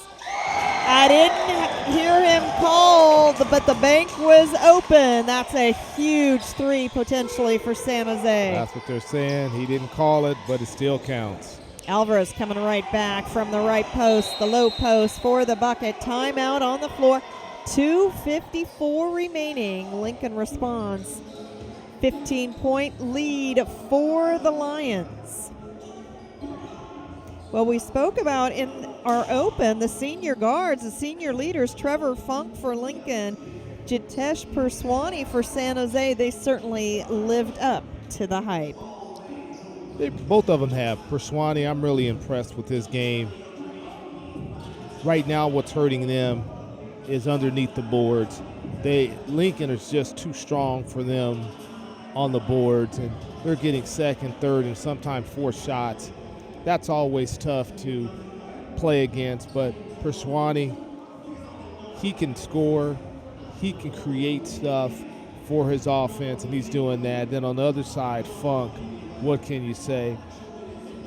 I didn't hear him called, but the bank was open. That's a huge 3 potentially for San Jose. That's what they're saying. He didn't call it, but it still counts. Alvarez coming right back from the right post, the low post for the bucket. Timeout on the floor. 2:54 remaining. Lincoln responds. 15-point lead for the Lions. Well, we spoke about in our open the senior guards, the senior leaders, Trevor Funk for Lincoln, Jitesh Perswani for San Jose. They certainly lived up to the hype. Both of them have. Perswani, I'm really impressed with his game. Right now, what's hurting them is underneath the boards. Lincoln is just too strong for them on the boards, and they're getting second, third, and sometimes fourth shots. That's always tough to play against, but Perswani, he can score, he can create stuff for his offense, and he's doing that. Then on the other side, Funk, what can you say?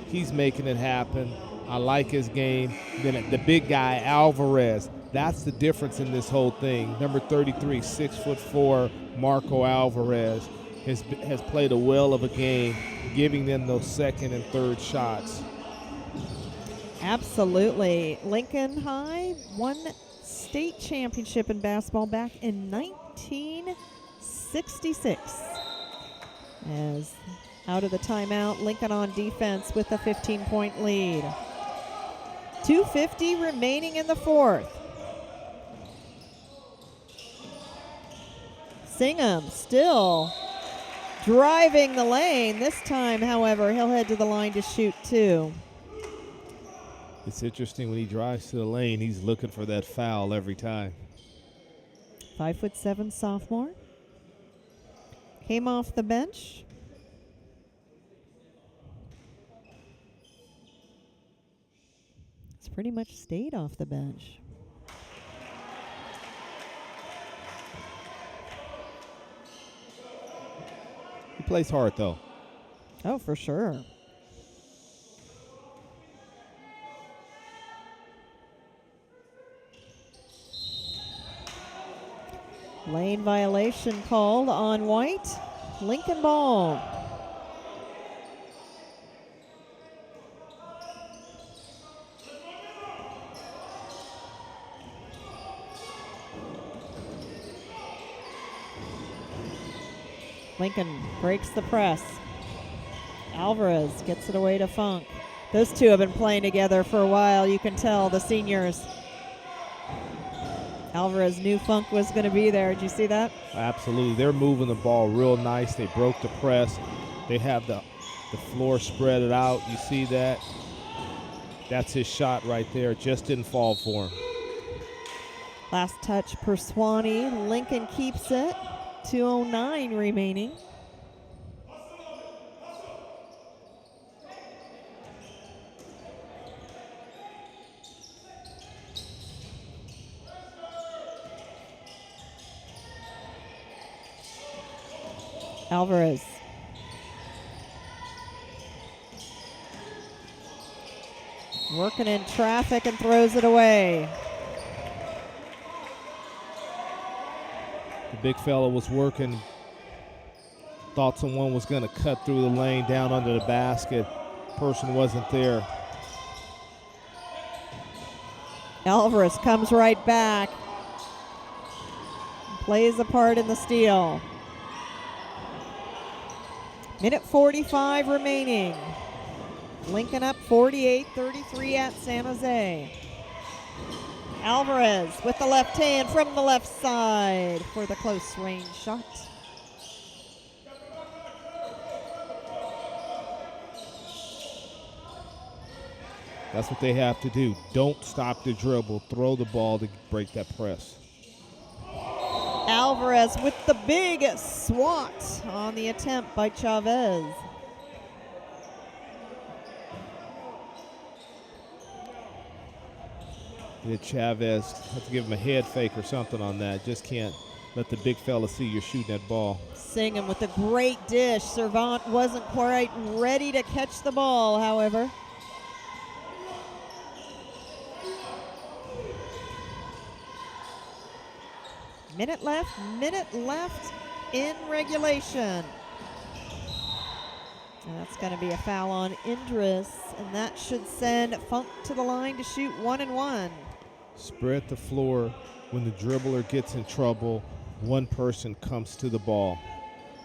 He's making it happen. I like his game. Then the big guy, Alvarez, that's the difference in this whole thing. Number 33, 6'4", Marco Alvarez has played a well of a game, giving them those second and third shots. Absolutely. Lincoln High won state championship in basketball back in 1966. As out of the timeout, Lincoln on defense with a 15-point lead. 2:50 remaining in the fourth. Singham still driving the lane. This time, however, he'll head to the line to shoot 2. It's interesting when he drives to the lane, he's looking for that foul every time. 5'7" sophomore. Came off the bench. It's pretty much stayed off the bench. He plays hard, though. Oh, for sure. Lane violation called on White. Lincoln ball. Lincoln breaks the press. Alvarez gets it away to Funk. Those two have been playing together for a while, you can tell, the seniors. Alvarez knew Funk was going to be there. Did you see that? Absolutely. They're moving the ball real nice. They broke the press. They have the floor spread it out. You see that? That's his shot right there. Just didn't fall for him. Last touch, Perswani. Lincoln keeps it. 2:09 remaining. Alvarez. Working in traffic and throws it away. The big fella was working. Thought someone was going to cut through the lane down under the basket. Person wasn't there. Alvarez comes right back. Plays a part in the steal. Minute 45 remaining. Lincoln up 48-33 at San Jose. Alvarez with the left hand from the left side for the close range shot. That's what they have to do. Don't stop the dribble. Throw the ball to break that press. Alvarez with the big swat on the attempt by Chavez. Chavez, have to give him a head fake or something on that. Just can't let the big fella see you're shooting that ball. Singing with a great dish. Servant wasn't quite ready to catch the ball, however. Minute left in regulation. And that's going to be a foul on Indris, and that should send Funk to the line to shoot 1 and 1. Spread the floor. When the dribbler gets in trouble, one person comes to the ball.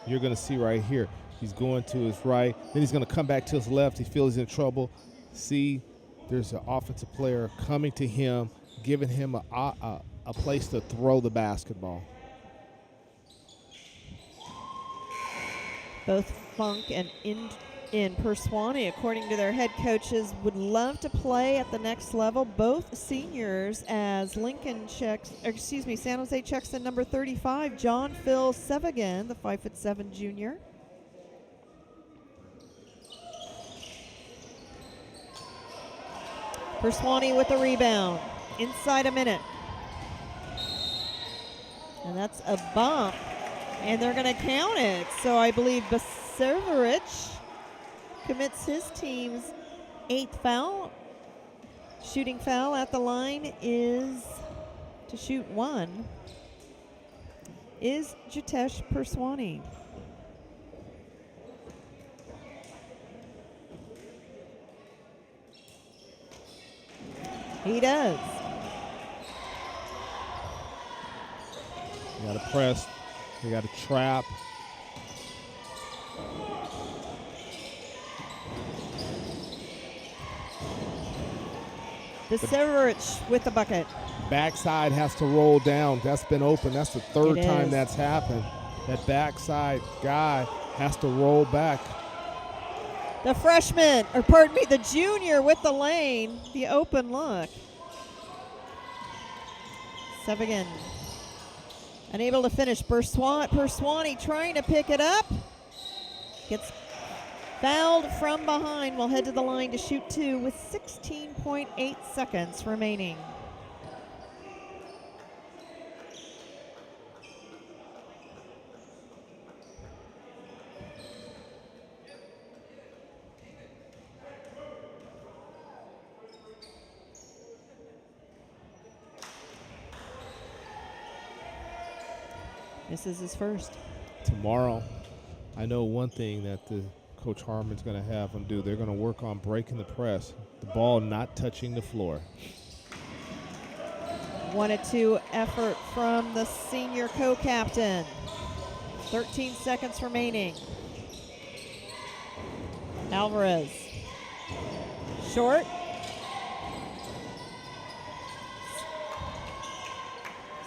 You're going to see right here, he's going to his right, then he's going to come back to his left. He feels he's in trouble. See, there's an offensive player coming to him, giving him a place to throw the basketball. Both Funk and Perswani, according to their head coaches, would love to play at the next level. Both seniors, as San Jose checks in number 35, John Phil Sevigan, the 5'7" junior. Perswani with the rebound. Inside a minute. And that's a bump. And they're going to count it. So I believe Baserevich commits his team's 8th foul. Shooting foul at the line is to shoot 1. Is Jitesh Perswani. He does. You got to press. You got to trap. Baserevich with the bucket. Backside has to roll down. That's been open. That's the third time that's happened. That backside guy has to roll back. The junior with the lane, the open look. Sevigan unable to finish. Perswani trying to pick it up. Gets fouled from behind. Will head to the line to shoot 2 with 16.8 seconds remaining. This is his first. Tomorrow, I know one thing that Coach Harmon's going to have them do. They're going to work on breaking the press, the ball not touching the floor. 1-2 effort from the senior co-captain. 13 seconds remaining. Alvarez. Short.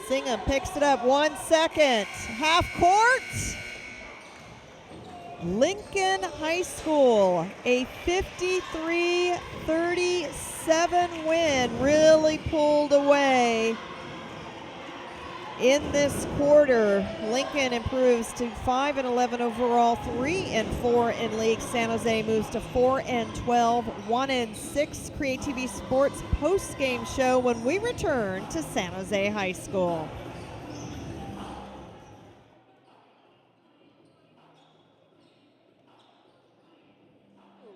Singham picks it up, 1 second. Half court. Lincoln High School, a 53-37 win, really pulled away in this quarter. Lincoln improves to 5-11 overall, 3-4 in league. San Jose moves to 4-12, 1-6. CreaTV Sports post-game show when we return to San Jose High School.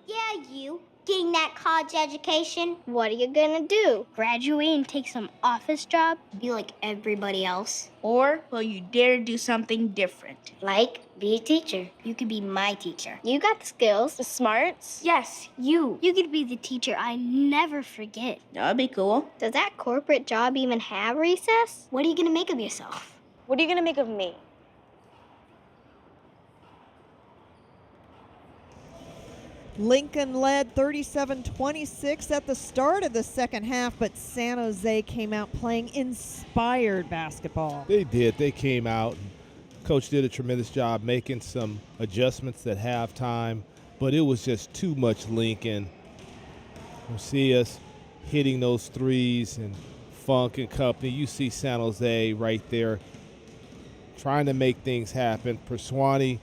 Yeah, you. Getting that college education, what are you gonna do? Graduate and take some office job? Be like everybody else? Or will you dare do something different? Like, be a teacher. You could be my teacher. You got the skills. The smarts? Yes, you. You could be the teacher I never forget. That'd be cool. Does that corporate job even have recess? What are you gonna make of yourself? What are you gonna make of me? Lincoln led 37-26 at the start of the second half, but San Jose came out playing inspired basketball. They did. They came out. Coach did a tremendous job making some adjustments at halftime, but it was just too much Lincoln. You see us hitting those threes and Funk and company. You see San Jose right there trying to make things happen. Perswani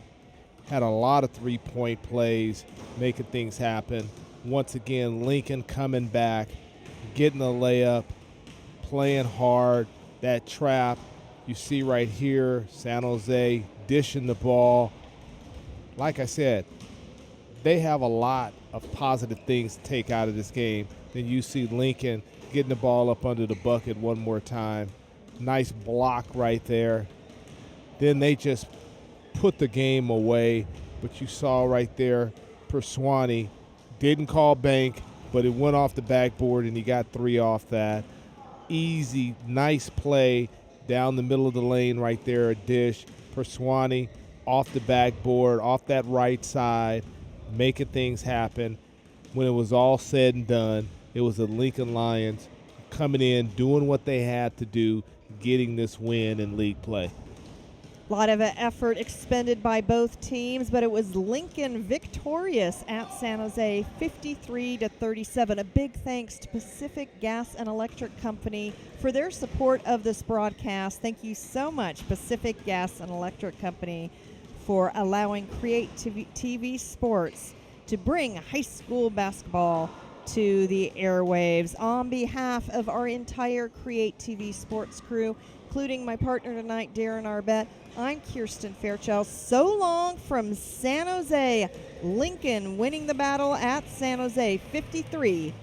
had a lot of three-point plays, making things happen. Once again, Lincoln coming back, getting the layup, playing hard. That trap you see right here, San Jose dishing the ball. Like I said, they have a lot of positive things to take out of this game. Then you see Lincoln getting the ball up under the bucket one more time. Nice block right there. Then they just put the game away, but you saw right there, Perswani didn't call bank, but it went off the backboard and he got 3 off that. Easy, nice play down the middle of the lane right there, a dish. Perswani off the backboard, off that right side, making things happen. When it was all said and done, it was the Lincoln Lions coming in, doing what they had to do, getting this win in league play. A lot of effort expended by both teams, but it was Lincoln victorious at San Jose, 53-37. A big thanks to Pacific Gas and Electric Company for their support of this broadcast. Thank you so much, Pacific Gas and Electric Company, for allowing CreaTV Sports to bring high school basketball to the airwaves. On behalf of our entire CreaTV Sports crew, including my partner tonight, Darren Arbett, I'm Kirsten Fairchild. So long from San Jose. Lincoln winning the battle at San Jose, 53-37.